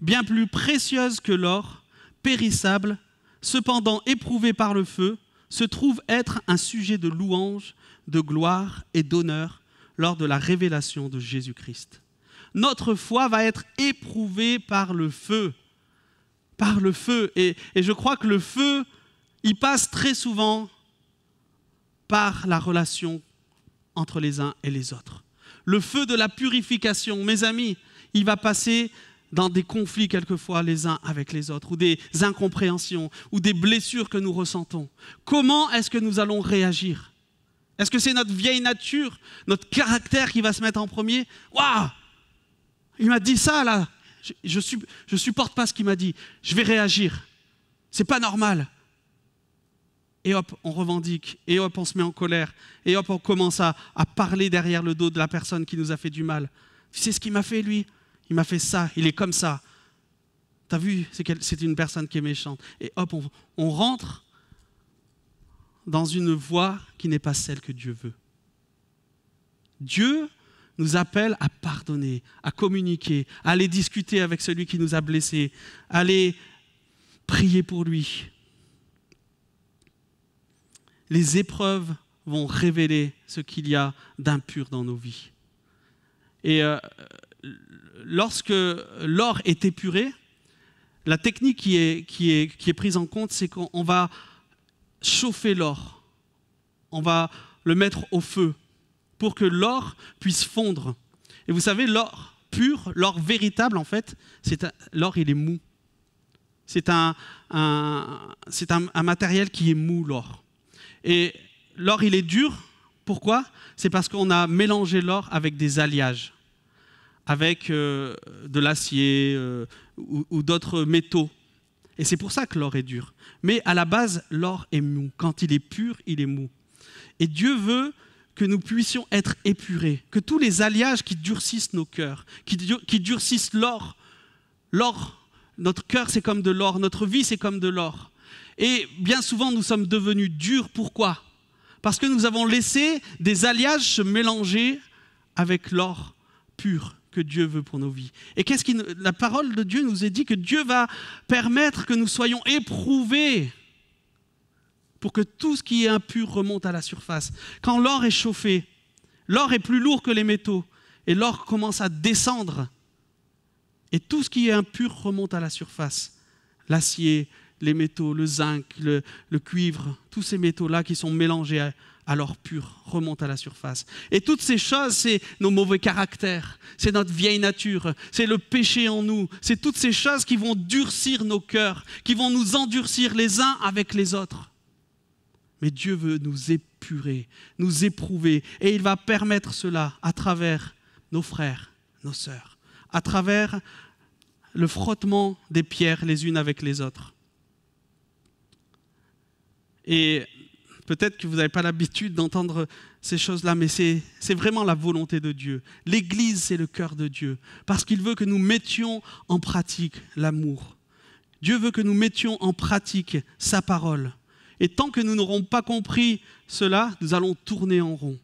bien plus précieuse que l'or, périssable, cependant éprouvé par le feu, se trouve être un sujet de louange, de gloire et d'honneur lors de la révélation de Jésus-Christ. Notre foi va être éprouvée par le feu. Par le feu. Et je crois que le feu, il passe très souvent par la relation entre les uns et les autres. Le feu de la purification, mes amis, il va passer dans des conflits quelquefois les uns avec les autres, ou des incompréhensions, ou des blessures que nous ressentons. Comment est-ce que nous allons réagir? Est-ce que c'est notre vieille nature, notre caractère qui va se mettre en premier? Waouh! Il m'a dit ça là, je supporte pas ce qu'il m'a dit, je vais réagir. C'est pas normal. Et hop, on revendique, et hop, on se met en colère, et hop, on commence à parler derrière le dos de la personne qui nous a fait du mal. Tu sais ce qu'il m'a fait, lui? Il m'a fait ça, il est comme ça. T'as vu, c'est une personne qui est méchante. Et hop, on rentre dans une voie qui n'est pas celle que Dieu veut. Dieu nous appelle à pardonner, à communiquer, à aller discuter avec celui qui nous a blessés, à aller prier pour lui. Les épreuves vont révéler ce qu'il y a d'impur dans nos vies. Et lorsque l'or est épuré, la technique qui est prise en compte, c'est qu'on va chauffer l'or. On va le mettre au feu pour que l'or puisse fondre. Et vous savez, l'or pur, l'or véritable, en fait, l'or, il est mou. C'est un matériel qui est mou, l'or. Et l'or, il est dur. Pourquoi? C'est parce qu'on a mélangé l'or avec des alliages, avec de l'acier ou d'autres métaux. Et c'est pour ça que l'or est dur. Mais à la base, l'or est mou. Quand il est pur, il est mou. Et Dieu veut que nous puissions être épurés, que tous les alliages qui durcissent nos cœurs, qui durcissent l'or, notre cœur c'est comme de l'or, notre vie c'est comme de l'or. Et bien souvent nous sommes devenus durs, pourquoi? Parce que nous avons laissé des alliages se mélanger avec l'or pur que Dieu veut pour nos vies. Et la parole de Dieu nous est dit que Dieu va permettre que nous soyons éprouvés pour que tout ce qui est impur remonte à la surface. Quand l'or est chauffé, l'or est plus lourd que les métaux et l'or commence à descendre et tout ce qui est impur remonte à la surface. L'acier, les métaux, le zinc, le cuivre, tous ces métaux-là qui sont mélangés à l'or pur remontent à la surface. Et toutes ces choses, c'est nos mauvais caractères, c'est notre vieille nature, c'est le péché en nous, c'est toutes ces choses qui vont durcir nos cœurs, qui vont nous endurcir les uns avec les autres. Mais Dieu veut nous épurer, nous éprouver, et il va permettre cela à travers nos frères, nos sœurs, à travers le frottement des pierres les unes avec les autres. Et peut-être que vous n'avez pas l'habitude d'entendre ces choses-là, mais c'est vraiment la volonté de Dieu. L'Église, c'est le cœur de Dieu, parce qu'il veut que nous mettions en pratique l'amour. Dieu veut que nous mettions en pratique sa parole. Et tant que nous n'aurons pas compris cela, nous allons tourner en rond.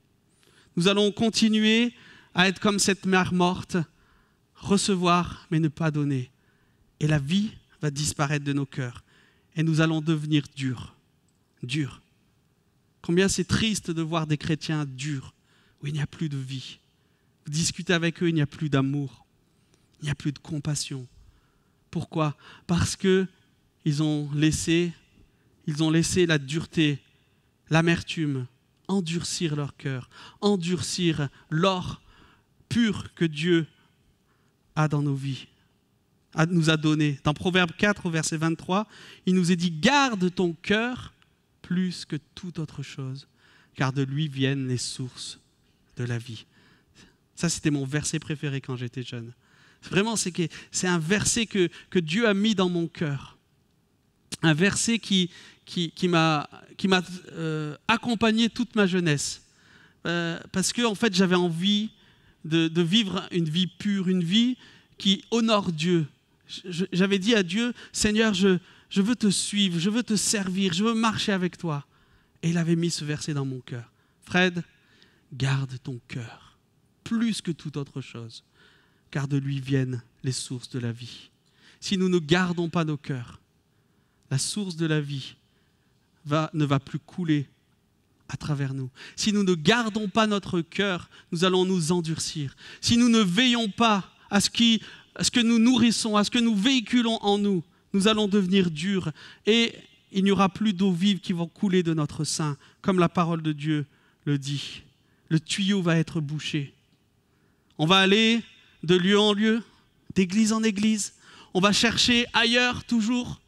Nous allons continuer à être comme cette mer morte, recevoir mais ne pas donner. Et la vie va disparaître de nos cœurs. Et nous allons devenir durs. Durs. Combien c'est triste de voir des chrétiens durs, où il n'y a plus de vie. Vous discutez avec eux, il n'y a plus d'amour. Il n'y a plus de compassion. Pourquoi? Parce qu'ils ont laissé la dureté, l'amertume, endurcir leur cœur, endurcir l'or pur que Dieu a dans nos vies, nous a donné. Dans Proverbe 4, verset 23, il nous est dit « Garde ton cœur plus que toute autre chose, car de lui viennent les sources de la vie. » Ça, c'était mon verset préféré quand j'étais jeune. Vraiment, c'est un verset que Dieu a mis dans mon cœur. Un verset qui m'a accompagné toute ma jeunesse. Parce que en fait, j'avais envie de vivre une vie pure, une vie qui honore Dieu. J'avais dit à Dieu, Seigneur, je veux te suivre, je veux te servir, je veux marcher avec toi. Et il avait mis ce verset dans mon cœur. Fred, garde ton cœur, plus que toute autre chose, car de lui viennent les sources de la vie. Si nous ne gardons pas nos cœurs, la source de la vie, ne va plus couler à travers nous. Si nous ne gardons pas notre cœur, nous allons nous endurcir. Si nous ne veillons pas à ce que nous nourrissons, à ce que nous véhiculons en nous, nous allons devenir durs et il n'y aura plus d'eau vive qui va couler de notre sein, comme la parole de Dieu le dit. Le tuyau va être bouché. On va aller de lieu en lieu, d'église en église. On va chercher ailleurs toujours.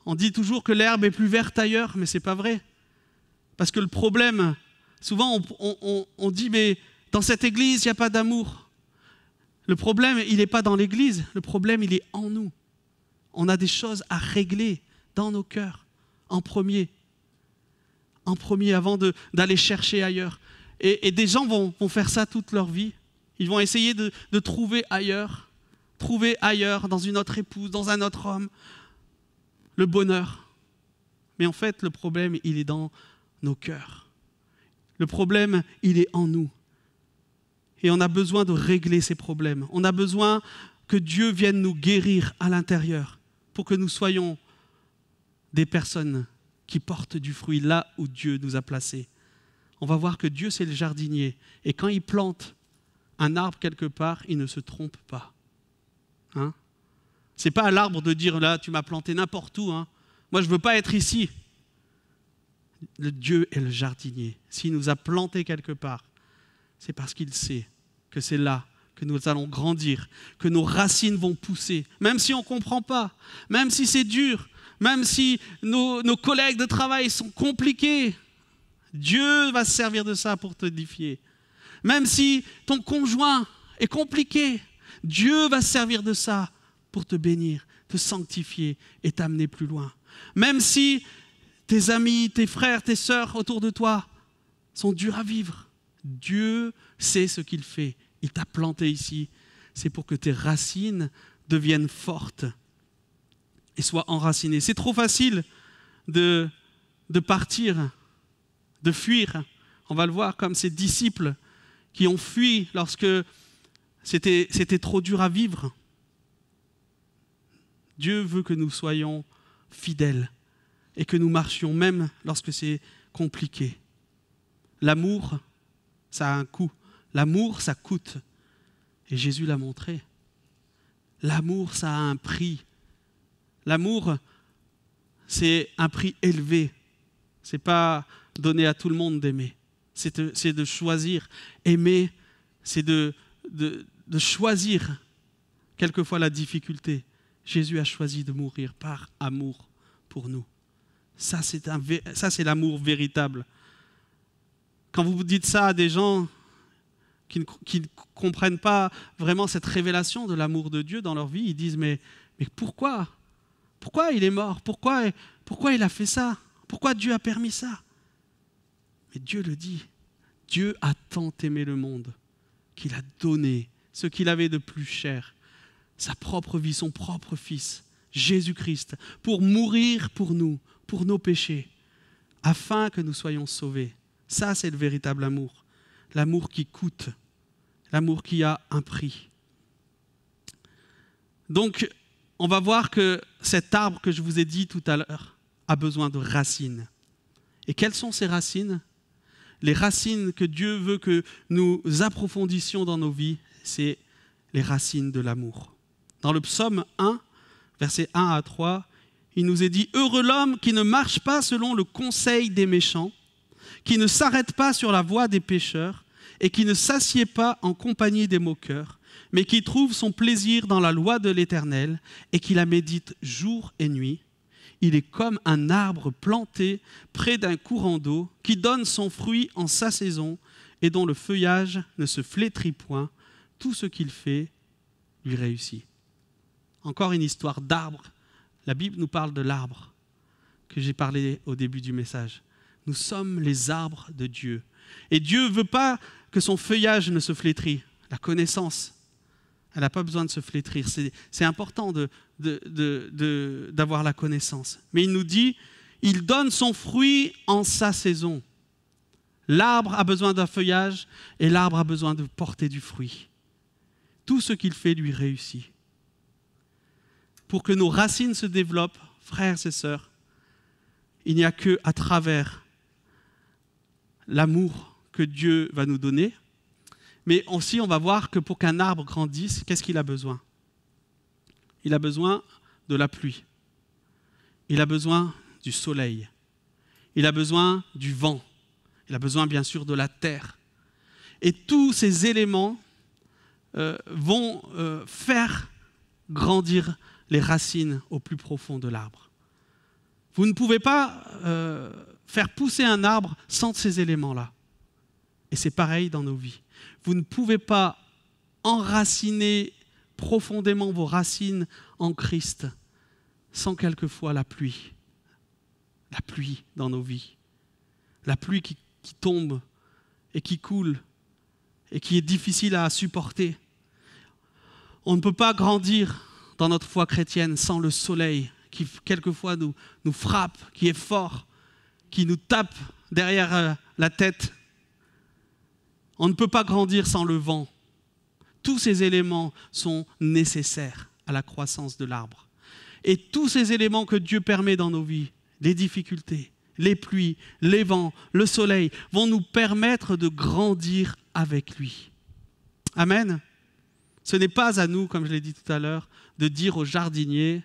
On dit toujours que l'herbe est plus verte ailleurs, mais ce n'est pas vrai. Parce que le problème, souvent on dit, mais dans cette église, il n'y a pas d'amour. Le problème, il n'est pas dans l'église, le problème, il est en nous. On a des choses à régler dans nos cœurs, en premier, avant d'aller chercher ailleurs. Et des gens vont faire ça toute leur vie. Ils vont essayer de trouver ailleurs, dans une autre épouse, dans un autre homme, le bonheur. Mais en fait, le problème, il est dans nos cœurs. Le problème, il est en nous. Et on a besoin de régler ces problèmes. On a besoin que Dieu vienne nous guérir à l'intérieur pour que nous soyons des personnes qui portent du fruit là où Dieu nous a placés. On va voir que Dieu, c'est le jardinier. Et quand il plante un arbre quelque part, il ne se trompe pas. Hein? Ce n'est pas à l'arbre de dire, là, tu m'as planté n'importe où. Hein. Moi, je ne veux pas être ici. Le Dieu est le jardinier. S'il nous a plantés quelque part, c'est parce qu'il sait que c'est là que nous allons grandir, que nos racines vont pousser, même si on ne comprend pas, même si c'est dur, même si nos collègues de travail sont compliqués. Dieu va se servir de ça pour t'édifier. Même si ton conjoint est compliqué, Dieu va se servir de ça pour te bénir, te sanctifier et t'amener plus loin. Même si tes amis, tes frères, tes sœurs autour de toi sont durs à vivre, Dieu sait ce qu'il fait. Il t'a planté ici. C'est pour que tes racines deviennent fortes et soient enracinées. C'est trop facile de partir, de fuir. On va le voir comme ces disciples qui ont fui lorsque c'était trop dur à vivre. Dieu veut que nous soyons fidèles et que nous marchions même lorsque c'est compliqué. L'amour, ça a un coût. L'amour, ça coûte. Et Jésus l'a montré. L'amour, ça a un prix. L'amour, c'est un prix élevé. Ce n'est pas donné à tout le monde d'aimer. C'est de choisir. Aimer, c'est de choisir quelquefois la difficulté. Jésus a choisi de mourir par amour pour nous. Ça, c'est l'amour véritable. Quand vous dites ça à des gens qui ne comprennent pas vraiment cette révélation de l'amour de Dieu dans leur vie, ils disent mais pourquoi ? Pourquoi il est mort ? Pourquoi il a fait ça ? Pourquoi Dieu a permis ça ? Mais Dieu le dit. Dieu a tant aimé le monde qu'il a donné ce qu'il avait de plus cher, sa propre vie, son propre Fils, Jésus-Christ, pour mourir pour nous, pour nos péchés, afin que nous soyons sauvés. Ça, c'est le véritable amour. L'amour qui coûte, l'amour qui a un prix. Donc, on va voir que cet arbre que je vous ai dit tout à l'heure a besoin de racines. Et quelles sont ces racines ? Les racines que Dieu veut que nous approfondissions dans nos vies, c'est les racines de l'amour. Dans le psaume 1, versets 1 à 3, il nous est dit « Heureux l'homme qui ne marche pas selon le conseil des méchants, qui ne s'arrête pas sur la voie des pécheurs et qui ne s'assied pas en compagnie des moqueurs, mais qui trouve son plaisir dans la loi de l'Éternel et qui la médite jour et nuit. Il est comme un arbre planté près d'un courant d'eau qui donne son fruit en sa saison et dont le feuillage ne se flétrit point. Tout ce qu'il fait lui réussit. » Encore une histoire d'arbre. La Bible nous parle de l'arbre que j'ai parlé au début du message. Nous sommes les arbres de Dieu. Et Dieu ne veut pas que son feuillage ne se flétrit. La connaissance, elle n'a pas besoin de se flétrir. C'est important d'avoir la connaissance. Mais il nous dit, il donne son fruit en sa saison. L'arbre a besoin d'un feuillage et l'arbre a besoin de porter du fruit. Tout ce qu'il fait lui réussit. Pour que nos racines se développent, frères et sœurs, il n'y a qu'à travers l'amour que Dieu va nous donner, mais aussi on va voir que pour qu'un arbre grandisse, qu'est-ce qu'il a besoin? Il a besoin de la pluie, il a besoin du soleil, il a besoin du vent, il a besoin bien sûr de la terre. Et tous ces éléments vont faire grandir les racines au plus profond de l'arbre. Vous ne pouvez pas faire pousser un arbre sans ces éléments-là. Et c'est pareil dans nos vies. Vous ne pouvez pas enraciner profondément vos racines en Christ sans quelquefois la pluie. La pluie dans nos vies. La pluie qui tombe et qui coule et qui est difficile à supporter. On ne peut pas grandir dans notre foi chrétienne sans le soleil qui quelquefois nous frappe, qui est fort, qui nous tape derrière la tête. On ne peut pas grandir sans le vent. Tous ces éléments sont nécessaires à la croissance de l'arbre. Et tous ces éléments que Dieu permet dans nos vies, les difficultés, les pluies, les vents, le soleil, vont nous permettre de grandir avec lui. Amen. Ce n'est pas à nous, comme je l'ai dit tout à l'heure, de dire au jardinier,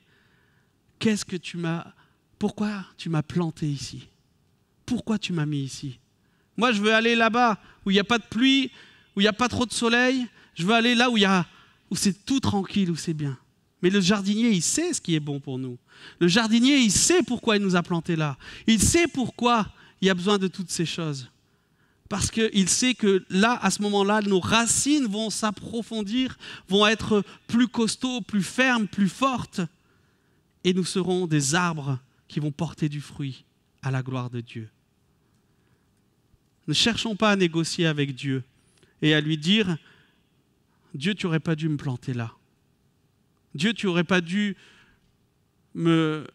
pourquoi tu m'as planté ici? Pourquoi tu m'as mis ici? Moi, je veux aller là-bas, où il n'y a pas de pluie, où il n'y a pas trop de soleil. Je veux aller là où c'est tout tranquille, où c'est bien. Mais le jardinier, il sait ce qui est bon pour nous. Le jardinier, il sait pourquoi il nous a plantés là. Il sait pourquoi il y a besoin de toutes ces choses. Parce qu'il sait que là, à ce moment-là, nos racines vont s'approfondir, vont être plus costauds, plus fermes, plus fortes. Et nous serons des arbres qui vont porter du fruit à la gloire de Dieu. Ne cherchons pas à négocier avec Dieu et à lui dire « Dieu, tu n'aurais pas dû me planter là. Dieu, tu n'aurais pas dû me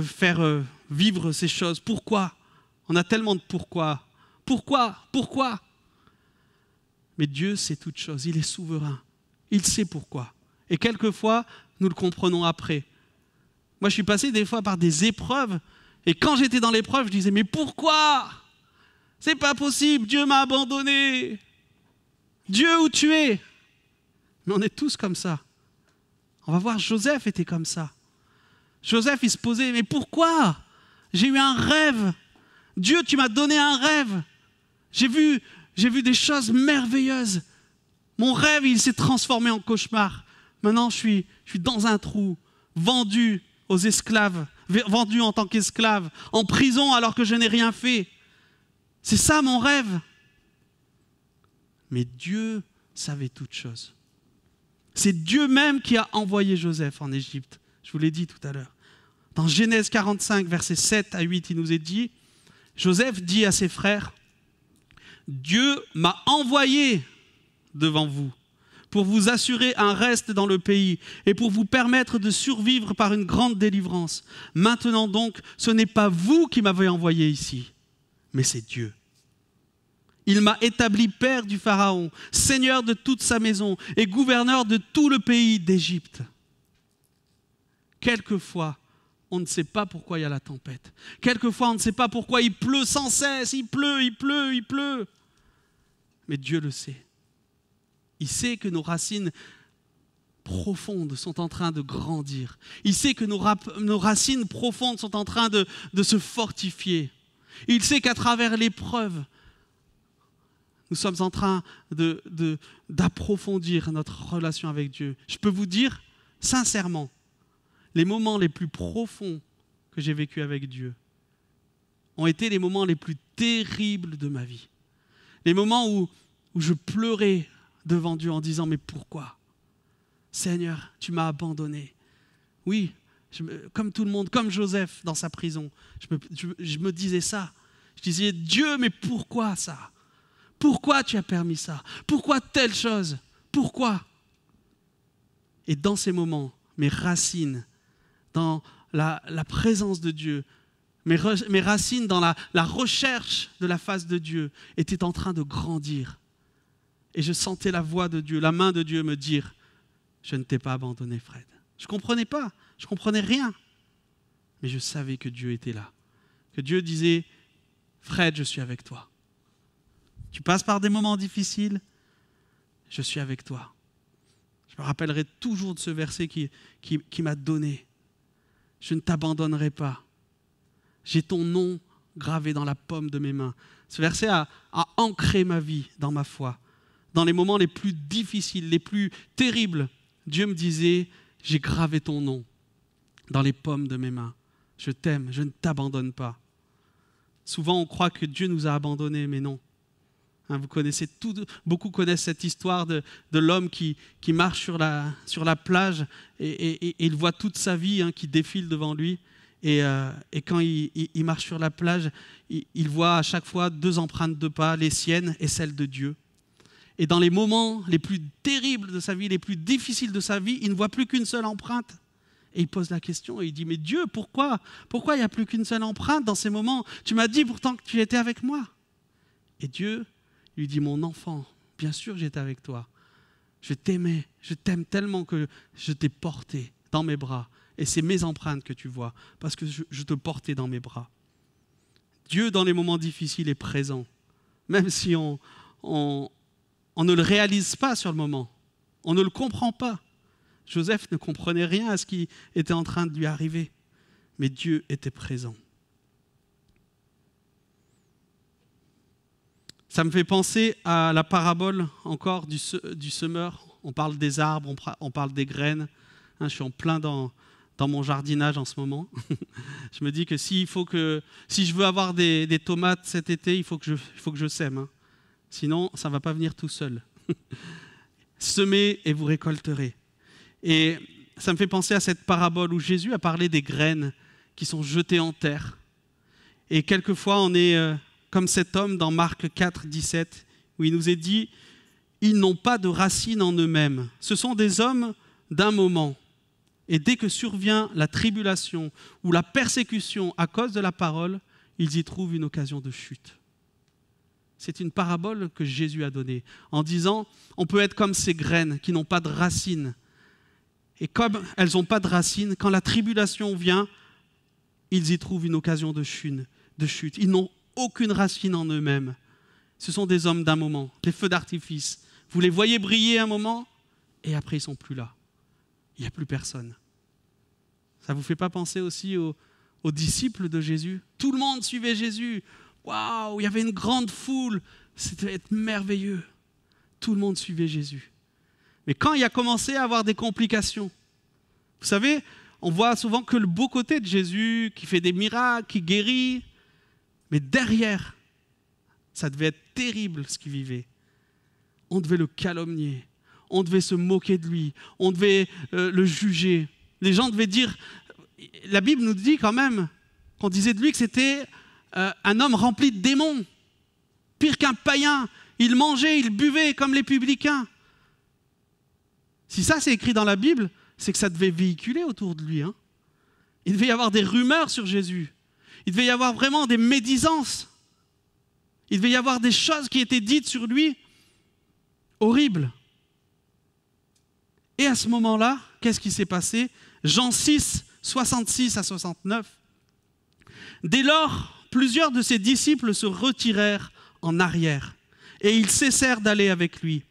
faire vivre ces choses. Pourquoi ?» On a tellement de pourquoi. Pourquoi? Mais Dieu sait toutes choses, il est souverain. Il sait pourquoi. Et quelquefois, nous le comprenons après. Moi, je suis passé des fois par des épreuves, et quand j'étais dans l'épreuve, je disais, mais pourquoi? C'est pas possible, Dieu m'a abandonné. Dieu, où tu es? Mais on est tous comme ça. On va voir, Joseph était comme ça. Joseph, il se posait, mais pourquoi? J'ai eu un rêve. Dieu, tu m'as donné un rêve. J'ai vu des choses merveilleuses. Mon rêve, il s'est transformé en cauchemar. Maintenant, je suis dans un trou, vendu aux esclaves, vendu en tant qu'esclave, en prison alors que je n'ai rien fait. C'est ça mon rêve. Mais Dieu savait toutes choses. C'est Dieu même qui a envoyé Joseph en Égypte. Je vous l'ai dit tout à l'heure. Dans Genèse 45, versets 7 à 8, il nous est dit, Joseph dit à ses frères, « Dieu m'a envoyé devant vous pour vous assurer un reste dans le pays et pour vous permettre de survivre par une grande délivrance. Maintenant donc, ce n'est pas vous qui m'avez envoyé ici, mais c'est Dieu. Il m'a établi père du Pharaon, seigneur de toute sa maison et gouverneur de tout le pays d'Égypte. » Quelquefois, on ne sait pas pourquoi il y a la tempête. Quelquefois, on ne sait pas pourquoi il pleut sans cesse. Il pleut. Mais Dieu le sait. Il sait que nos racines profondes sont en train de grandir. Il sait que nos racines profondes sont en train de se fortifier. Il sait qu'à travers l'épreuve, nous sommes en train d'approfondir notre relation avec Dieu. Je peux vous dire, sincèrement, les moments les plus profonds que j'ai vécus avec Dieu ont été les moments les plus terribles de ma vie. Les moments où je pleurais devant Dieu en disant « Mais pourquoi? Seigneur, tu m'as abandonné. » Oui, comme tout le monde, comme Joseph dans sa prison, je me disais ça. Je disais « Dieu, mais pourquoi ça? Pourquoi tu as permis ça? Pourquoi telle chose? Pourquoi ?» Et dans ces moments, mes racines, dans la présence de Dieu, mes racines dans la recherche de la face de Dieu étaient en train de grandir. Et je sentais la voix de Dieu, la main de Dieu me dire « Je ne t'ai pas abandonné, Fred. » Je ne comprenais pas, je ne comprenais rien. mais je savais que Dieu était là. Que Dieu disait, Fred, je suis avec toi. Tu passes par des moments difficiles, je suis avec toi. Je me rappellerai toujours de ce verset qui m'a donné. Je ne t'abandonnerai pas. J'ai ton nom gravé dans la paume de mes mains. Ce verset a ancré ma vie dans ma foi. Dans les moments les plus difficiles, les plus terribles, Dieu me disait, j'ai gravé ton nom dans les paumes de mes mains. Je t'aime, je ne t'abandonne pas. Souvent, on croit que Dieu nous a abandonnés, mais non. Vous connaissez beaucoup connaissent cette histoire de l'homme qui marche sur la plage et il voit toute sa vie qui défile devant lui. Et quand il marche sur la plage, il voit à chaque fois 2 empreintes de pas, les siennes et celles de Dieu. Et dans les moments les plus terribles de sa vie, les plus difficiles de sa vie, il ne voit plus qu'une seule empreinte. Et il pose la question et il dit, mais Dieu, pourquoi il n'y a plus qu'une seule empreinte dans ces moments? Tu m'as dit pourtant que tu étais avec moi. Et Dieu lui dit, mon enfant, bien sûr j'étais avec toi. Je t'aimais, je t'aime tellement que je t'ai porté dans mes bras. Et c'est mes empreintes que tu vois, parce que je te portais dans mes bras. Dieu, dans les moments difficiles, est présent. Même si on ne le réalise pas sur le moment. On ne le comprend pas. Joseph ne comprenait rien à ce qui était en train de lui arriver. Mais Dieu était présent. Ça me fait penser à la parabole encore du semeur. On parle des arbres, on parle des graines. Je suis en plein dans mon jardinage en ce moment. Je me dis que si je veux avoir des tomates cet été, il faut que je sème. Sinon, ça ne va pas venir tout seul. Semez et vous récolterez. Et ça me fait penser à cette parabole où Jésus a parlé des graines qui sont jetées en terre. Et quelquefois, on est comme cet homme dans Marc 4, 17, où il nous est dit « Ils n'ont pas de racines en eux-mêmes. Ce sont des hommes d'un moment. Et dès que survient la tribulation ou la persécution à cause de la parole, ils y trouvent une occasion de chute. » C'est une parabole que Jésus a donnée en disant on peut être comme ces graines qui n'ont pas de racines. Et comme elles n'ont pas de racines, quand la tribulation vient, ils y trouvent une occasion de chute. Ils n'ont aucune racine en eux-mêmes. Ce sont des hommes d'un moment, des feux d'artifice. Vous les voyez briller un moment et après ils ne sont plus là. Il n'y a plus personne. Ça ne vous fait pas penser aussi aux disciples de Jésus? Tout le monde suivait Jésus. Waouh, il y avait une grande foule. C'était merveilleux. Tout le monde suivait Jésus. Mais quand il a commencé à avoir des complications, vous savez, on voit souvent que le beau côté de Jésus, qui fait des miracles, qui guérit, mais derrière, ça devait être terrible ce qu'il vivait. On devait le calomnier, on devait se moquer de lui, on devait le juger. Les gens devaient dire, la Bible nous dit quand même, qu'on disait de lui que c'était un homme rempli de démons, pire qu'un païen. Il mangeait, il buvait comme les publicains. Si ça c'est écrit dans la Bible, c'est que ça devait véhiculer autour de lui. Il devait y avoir des rumeurs sur Jésus. Il devait y avoir vraiment des médisances. Il devait y avoir des choses qui étaient dites sur lui horribles. Et à ce moment-là, qu'est-ce qui s'est passé? Jean 6, 66 à 69. Dès lors, plusieurs de ses disciples se retirèrent en arrière et ils cessèrent d'aller avec lui.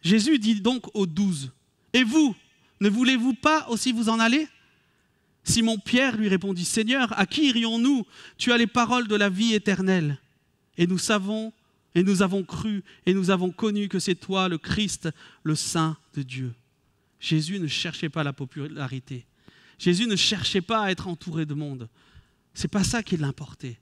Jésus dit donc aux 12, « Et vous, ne voulez-vous pas aussi vous en aller ?» Simon-Pierre lui répondit, « Seigneur, à qui irions-nous? Tu as les paroles de la vie éternelle. Et nous savons, et nous avons cru, et nous avons connu que c'est toi, le Christ, le Saint de Dieu. » Jésus ne cherchait pas la popularité. Jésus ne cherchait pas à être entouré de monde. Ce n'est pas ça qui l'importait.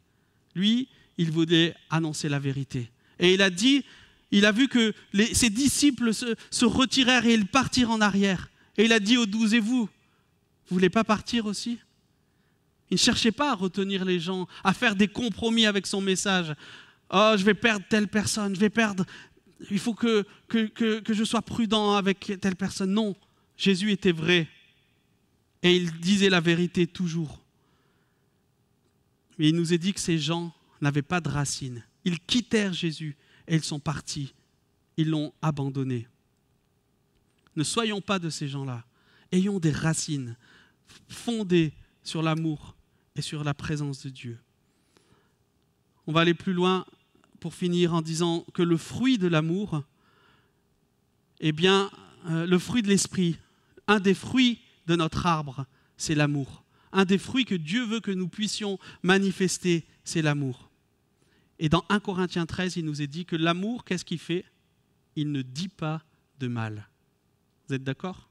Lui, il voulait annoncer la vérité. Et il a dit, il a vu que ses disciples se retirèrent et ils partirent en arrière. Et il a dit aux 12, et vous ne voulez pas partir aussi? Il ne cherchait pas à retenir les gens, à faire des compromis avec son message. Oh, je vais perdre telle personne, il faut que je sois prudent avec telle personne. Non, Jésus était vrai. Et il disait la vérité toujours. Mais il nous est dit que ces gens n'avaient pas de racines. Ils quittèrent Jésus et ils sont partis. Ils l'ont abandonné. Ne soyons pas de ces gens-là. Ayons des racines fondées sur l'amour et sur la présence de Dieu. On va aller plus loin pour finir en disant que le fruit de l'amour, eh bien, le fruit de l'esprit, un des fruits de notre arbre, c'est l'amour. Un des fruits que Dieu veut que nous puissions manifester, c'est l'amour. Et dans 1 Corinthiens 13, il nous est dit que l'amour, qu'est-ce qu'il fait? Il ne dit pas de mal. Vous êtes d'accord?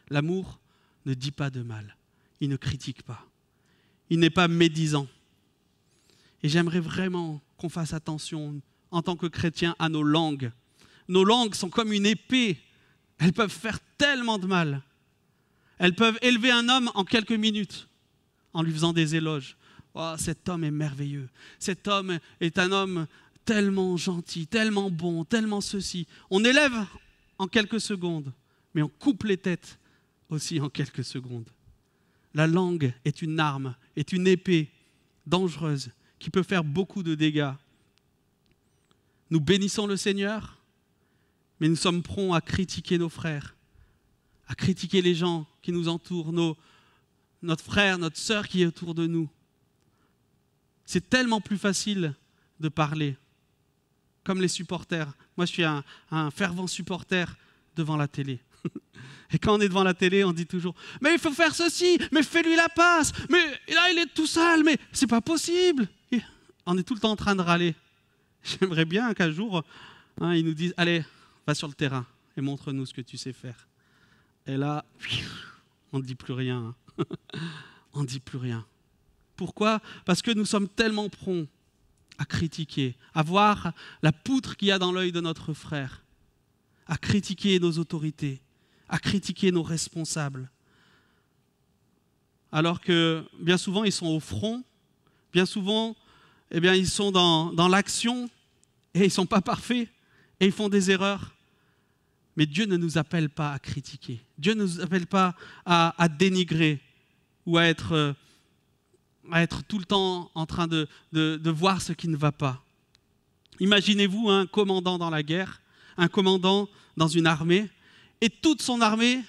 L'amour ne dit pas de mal. Il ne critique pas. Il n'est pas médisant. Et j'aimerais vraiment qu'on fasse attention en tant que chrétiens à nos langues. Nos langues sont comme une épée. Elles peuvent faire tellement de mal. Elles peuvent élever un homme en quelques minutes en lui faisant des éloges. Oh, cet homme est merveilleux. Cet homme est un homme tellement gentil, tellement bon, tellement ceci. On élève en quelques secondes, mais on coupe les têtes aussi en quelques secondes. La langue est une arme, est une épée dangereuse qui peut faire beaucoup de dégâts. Nous bénissons le Seigneur, mais nous sommes prompts à critiquer nos frères, à critiquer les gens qui nous entourent, notre frère, notre sœur qui est autour de nous. C'est tellement plus facile de parler, comme les supporters. Moi, je suis un fervent supporter devant la télé. Et quand on est devant la télé, on dit toujours « Mais il faut faire ceci, mais fais-lui la passe, mais là, il est tout sale, mais c'est pas possible !» Et on est tout le temps en train de râler. J'aimerais bien qu'un jour, ils nous disent « Allez, va sur le terrain et montre-nous ce que tu sais faire. » Et là, on ne dit plus rien. On ne dit plus rien. Pourquoi? Parce que nous sommes tellement prompts à critiquer, à voir la poutre qu'il y a dans l'œil de notre frère, à critiquer nos autorités, à critiquer nos responsables. Alors que bien souvent, ils sont au front, bien souvent, eh bien, ils sont dans l'action et ils ne sont pas parfaits et ils font des erreurs. Mais Dieu ne nous appelle pas à critiquer. Dieu ne nous appelle pas à dénigrer ou à être tout le temps en train de voir ce qui ne va pas. Imaginez-vous un commandant dans la guerre, un commandant dans une armée, et toute son armée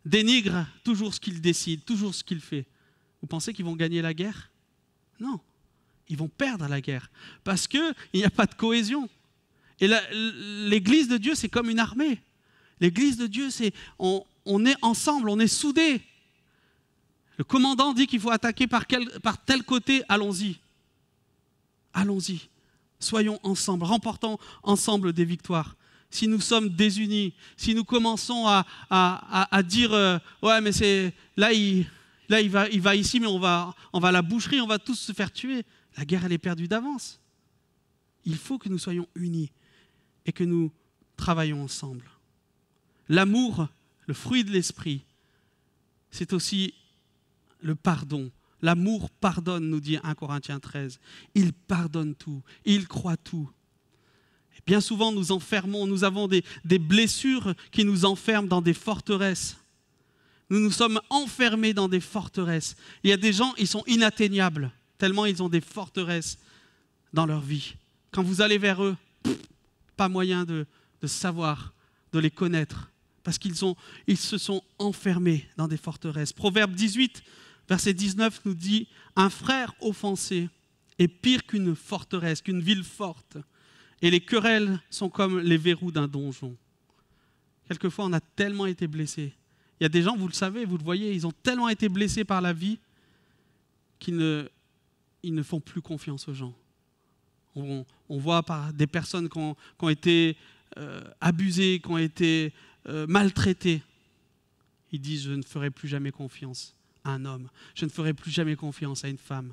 dénigre toujours ce qu'il décide, toujours ce qu'il fait. Vous pensez qu'ils vont gagner la guerre? Non, ils vont perdre la guerre, parce qu'il n'y a pas de cohésion. Et l'Église de Dieu, c'est comme une armée. L'Église de Dieu, on est ensemble, on est soudés. Le commandant dit qu'il faut attaquer par tel côté, allons-y. Allons-y. Soyons ensemble, remportons ensemble des victoires. Si nous sommes désunis, si nous commençons à dire ouais, mais il va ici, mais on va à la boucherie, on va tous se faire tuer. La guerre, elle est perdue d'avance. Il faut que nous soyons unis et que nous travaillons ensemble. L'amour, le fruit de l'esprit, c'est aussi le pardon. L'amour pardonne, nous dit 1 Corinthiens 13. Il pardonne tout, il croit tout. Et bien souvent, nous enfermons, nous avons des blessures qui nous enferment dans des forteresses. Nous nous sommes enfermés dans des forteresses. Il y a des gens, ils sont inatteignables, tellement ils ont des forteresses dans leur vie. Quand vous allez vers eux, pas moyen de savoir, de les connaître, parce qu'ils se sont enfermés dans des forteresses. Proverbe 18, verset 19 nous dit « Un frère offensé est pire qu'une forteresse, qu'une ville forte, et les querelles sont comme les verrous d'un donjon. » Quelquefois, on a tellement été blessés. Il y a des gens, vous le savez, vous le voyez, ils ont tellement été blessés par la vie qu'ils ne font plus confiance aux gens. On voit par des personnes qui ont été abusées, qui ont été maltraitées. Ils disent « Je ne ferai plus jamais confiance à un homme. Je ne ferai plus jamais confiance à une femme. »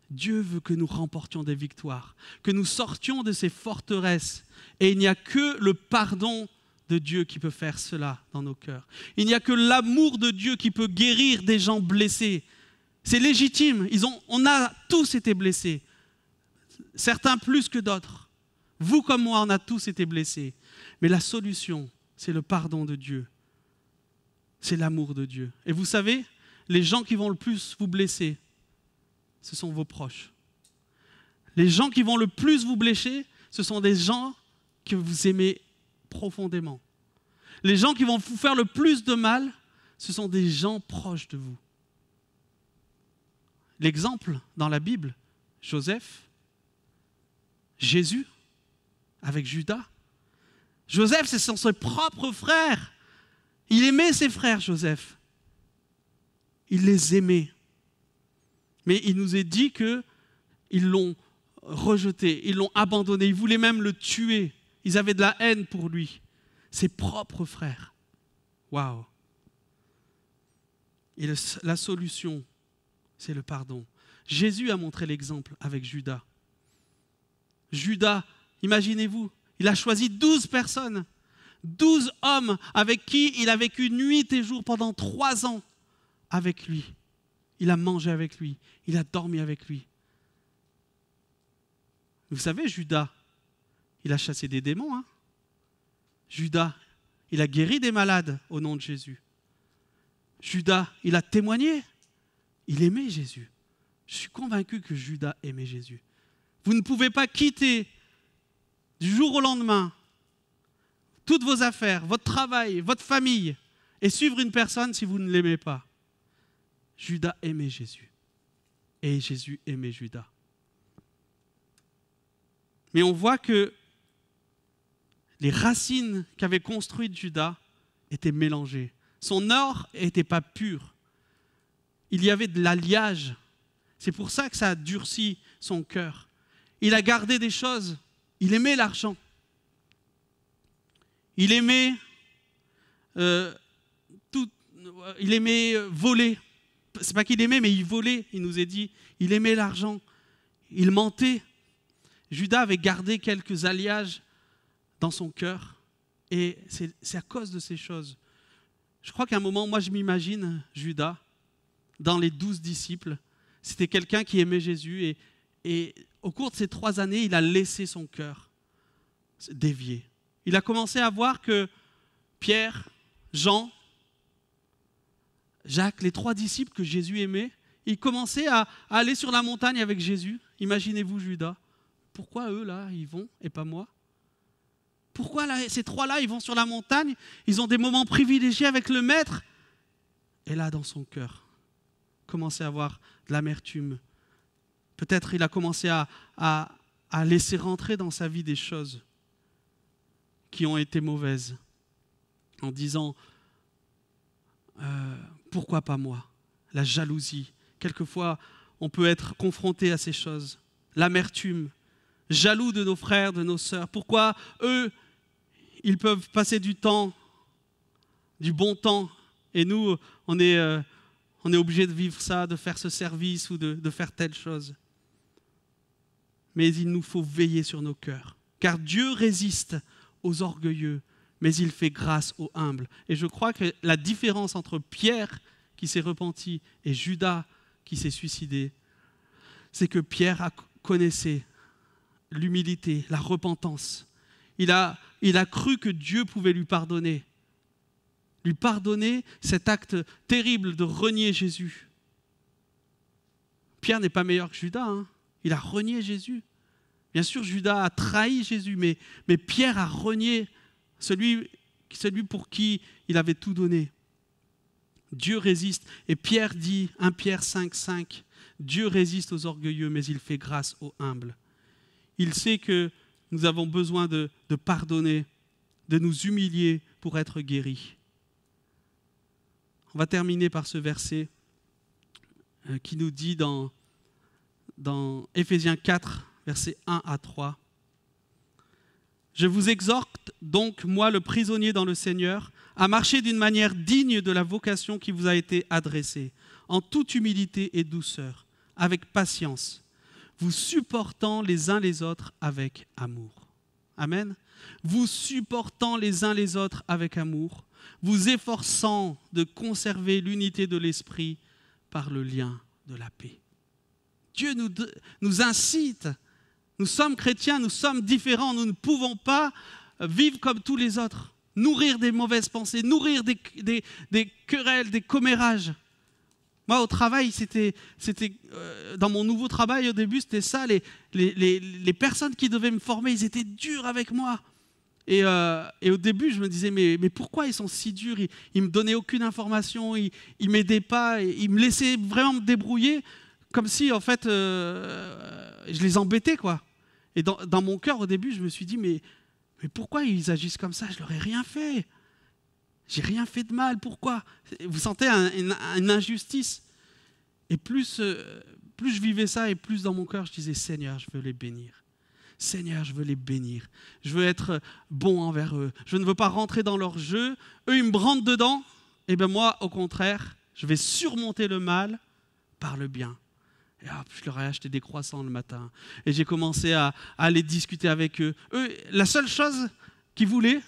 Dieu veut que nous remportions des victoires, que nous sortions de ces forteresses. Et il n'y a que le pardon de Dieu qui peut faire cela dans nos cœurs. Il n'y a que l'amour de Dieu qui peut guérir des gens blessés. C'est légitime. On a tous été blessés. Certains plus que d'autres. Vous comme moi, on a tous été blessés. Mais la solution, c'est le pardon de Dieu. C'est l'amour de Dieu. Et vous savez, les gens qui vont le plus vous blesser, ce sont vos proches. Les gens qui vont le plus vous blesser, ce sont des gens que vous aimez profondément. Les gens qui vont vous faire le plus de mal, ce sont des gens proches de vous. l'exemple dans la Bible, Joseph, Jésus, avec Judas. Joseph, c'est son propre frère. Il aimait ses frères, Joseph. Il les aimait. Mais il nous est dit qu'ils l'ont rejeté, ils l'ont abandonné, ils voulaient même le tuer. Ils avaient de la haine pour lui. Ses propres frères. Waouh! Et la solution, c'est le pardon. Jésus a montré l'exemple avec Judas. Judas, imaginez-vous, il a choisi 12 personnes, 12 hommes avec qui il a vécu nuit et jour pendant 3 ans avec lui. Il a mangé avec lui, il a dormi avec lui. Vous savez, Judas, il a chassé des démons. Hein? Judas, il a guéri des malades au nom de Jésus. Judas, il a témoigné. Il aimait Jésus. Je suis convaincu que Judas aimait Jésus. Vous ne pouvez pas quitter du jour au lendemain toutes vos affaires, votre travail, votre famille et suivre une personne si vous ne l'aimez pas. Judas aimait Jésus. Et Jésus aimait Judas. Mais on voit que les racines qu'avait construites Judas étaient mélangées. Son or n'était pas pur. Il y avait de l'alliage. C'est pour ça que ça a durci son cœur. Il a gardé des choses. Il aimait l'argent. Il aimait, il aimait voler. C'est pas qu'il aimait, mais il volait. Il nous est dit, il aimait l'argent. Il mentait. Judas avait gardé quelques alliages dans son cœur. Et c'est à cause de ces choses. Je crois qu'à un moment, moi je m'imagine Judas, dans les 12 disciples, c'était quelqu'un qui aimait Jésus et au cours de ces 3 années, il a laissé son cœur dévier. Il a commencé à voir que Pierre, Jean, Jacques, les 3 disciples que Jésus aimait, ils commençaient à aller sur la montagne avec Jésus. Imaginez-vous Judas. Pourquoi eux là, ils vont et pas moi ? Pourquoi là, ces 3-là, ils vont sur la montagne, ils ont des moments privilégiés avec le Maître. Et là, dans son cœur, commencer à avoir de l'amertume. Peut-être il a commencé à laisser rentrer dans sa vie des choses qui ont été mauvaises, en disant pourquoi pas moi ? La jalousie. Quelquefois, on peut être confronté à ces choses. L'amertume. Jaloux de nos frères, de nos sœurs. Pourquoi eux, ils peuvent passer du temps, du bon temps, et nous, on est obligés de vivre ça, de faire ce service ou de faire telle chose. Mais il nous faut veiller sur nos cœurs. Car Dieu résiste aux orgueilleux, mais il fait grâce aux humbles. Et je crois que la différence entre Pierre, qui s'est repenti, et Judas, qui s'est suicidé, c'est que Pierre connaissait l'humilité, la repentance. Il a cru que Dieu pouvait lui pardonner cet acte terrible de renier Jésus. Pierre n'est pas meilleur que Judas, hein. Il a renié Jésus. Bien sûr, Judas a trahi Jésus, mais Pierre a renié celui pour qui il avait tout donné. Dieu résiste. Et Pierre dit, 1 Pierre 5,5, Dieu résiste aux orgueilleux, mais il fait grâce aux humbles. Il sait que nous avons besoin de pardonner, de nous humilier pour être guéris. On va terminer par ce verset qui nous dit dans Éphésiens 4, versets 1 à 3. « Je vous exhorte donc, moi le prisonnier dans le Seigneur, à marcher d'une manière digne de la vocation qui vous a été adressée, en toute humilité et douceur, avec patience, vous supportant les uns les autres avec amour. » Amen. Vous supportant les uns les autres avec amour, vous efforçant de conserver l'unité de l'esprit par le lien de la paix. Dieu nous incite. Nous sommes chrétiens, nous sommes différents, nous ne pouvons pas vivre comme tous les autres, nourrir des mauvaises pensées, nourrir des querelles, des commérages. Moi, au travail, c'était dans mon nouveau travail, au début, c'était ça. Les personnes qui devaient me former, ils étaient durs avec moi. Et au début, je me disais, mais pourquoi ils sont si durs ? Ils ne me donnaient aucune information, ils ne m'aidaient pas, ils me laissaient vraiment me débrouiller. comme si, en fait, je les embêtais, quoi. Et dans mon cœur, au début, je me suis dit, mais pourquoi ils agissent comme ça? Je leur ai rien fait. J'ai rien fait de mal, pourquoi? Vous sentez une injustice. Et plus je vivais ça, et plus dans mon cœur, je disais, Seigneur, je veux les bénir. Seigneur, je veux les bénir. Je veux être bon envers eux. Je ne veux pas rentrer dans leur jeu. Eux, ils me rentrent dedans. Et bien moi, au contraire, je vais surmonter le mal par le bien. Et hop, je leur ai acheté des croissants le matin. Et j'ai commencé à aller discuter avec eux. Eux, la seule chose qu'ils voulaient,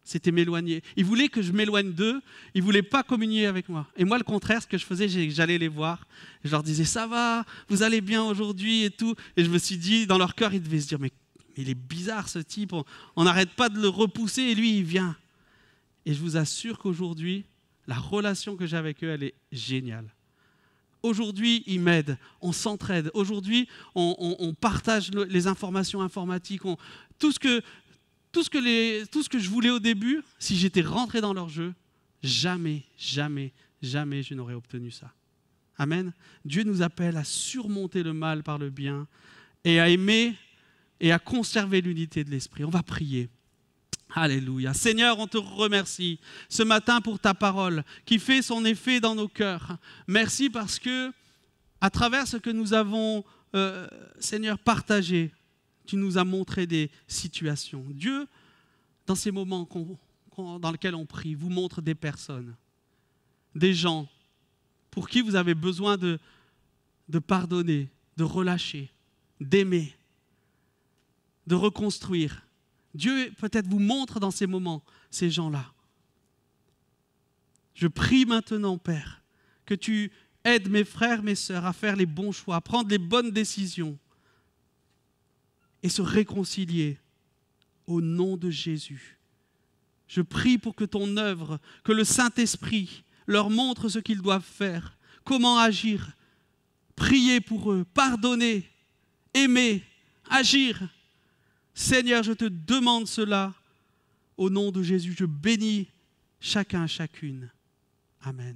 c'était m'éloigner. Ils voulaient que je m'éloigne d'eux. Ils ne voulaient pas communier avec moi. Et moi, le contraire, ce que je faisais, j'allais les voir. Je leur disais, ça va, vous allez bien aujourd'hui et tout. Et je me suis dit, dans leur cœur, ils devaient se dire, mais il est bizarre ce type. On n'arrête pas de le repousser et lui, il vient. Et je vous assure qu'aujourd'hui, la relation que j'ai avec eux, elle est géniale. Aujourd'hui, ils m'aident, on s'entraide. Aujourd'hui, on partage les informations informatiques. Tout ce que je voulais au début, si j'étais rentré dans leur jeu, jamais je n'aurais obtenu ça. Amen. Dieu nous appelle à surmonter le mal par le bien et à aimer et à conserver l'unité de l'esprit. On va prier. Alléluia. Seigneur, on te remercie ce matin pour ta parole qui fait son effet dans nos cœurs. Merci parce que, à travers ce que nous avons, Seigneur, partagé, tu nous as montré des situations. Dieu, dans ces moments dans lesquels on prie, vous montre des personnes, des gens pour qui vous avez besoin de pardonner, de relâcher, d'aimer, de reconstruire. Dieu peut-être vous montre dans ces moments ces gens-là. Je prie maintenant, Père, que tu aides mes frères, mes sœurs à faire les bons choix, à prendre les bonnes décisions et se réconcilier au nom de Jésus. Je prie pour que ton œuvre, que le Saint-Esprit leur montre ce qu'ils doivent faire, comment agir, prier pour eux, pardonner, aimer, agir. Seigneur, je te demande cela au nom de Jésus. Je bénis chacun, chacune. Amen.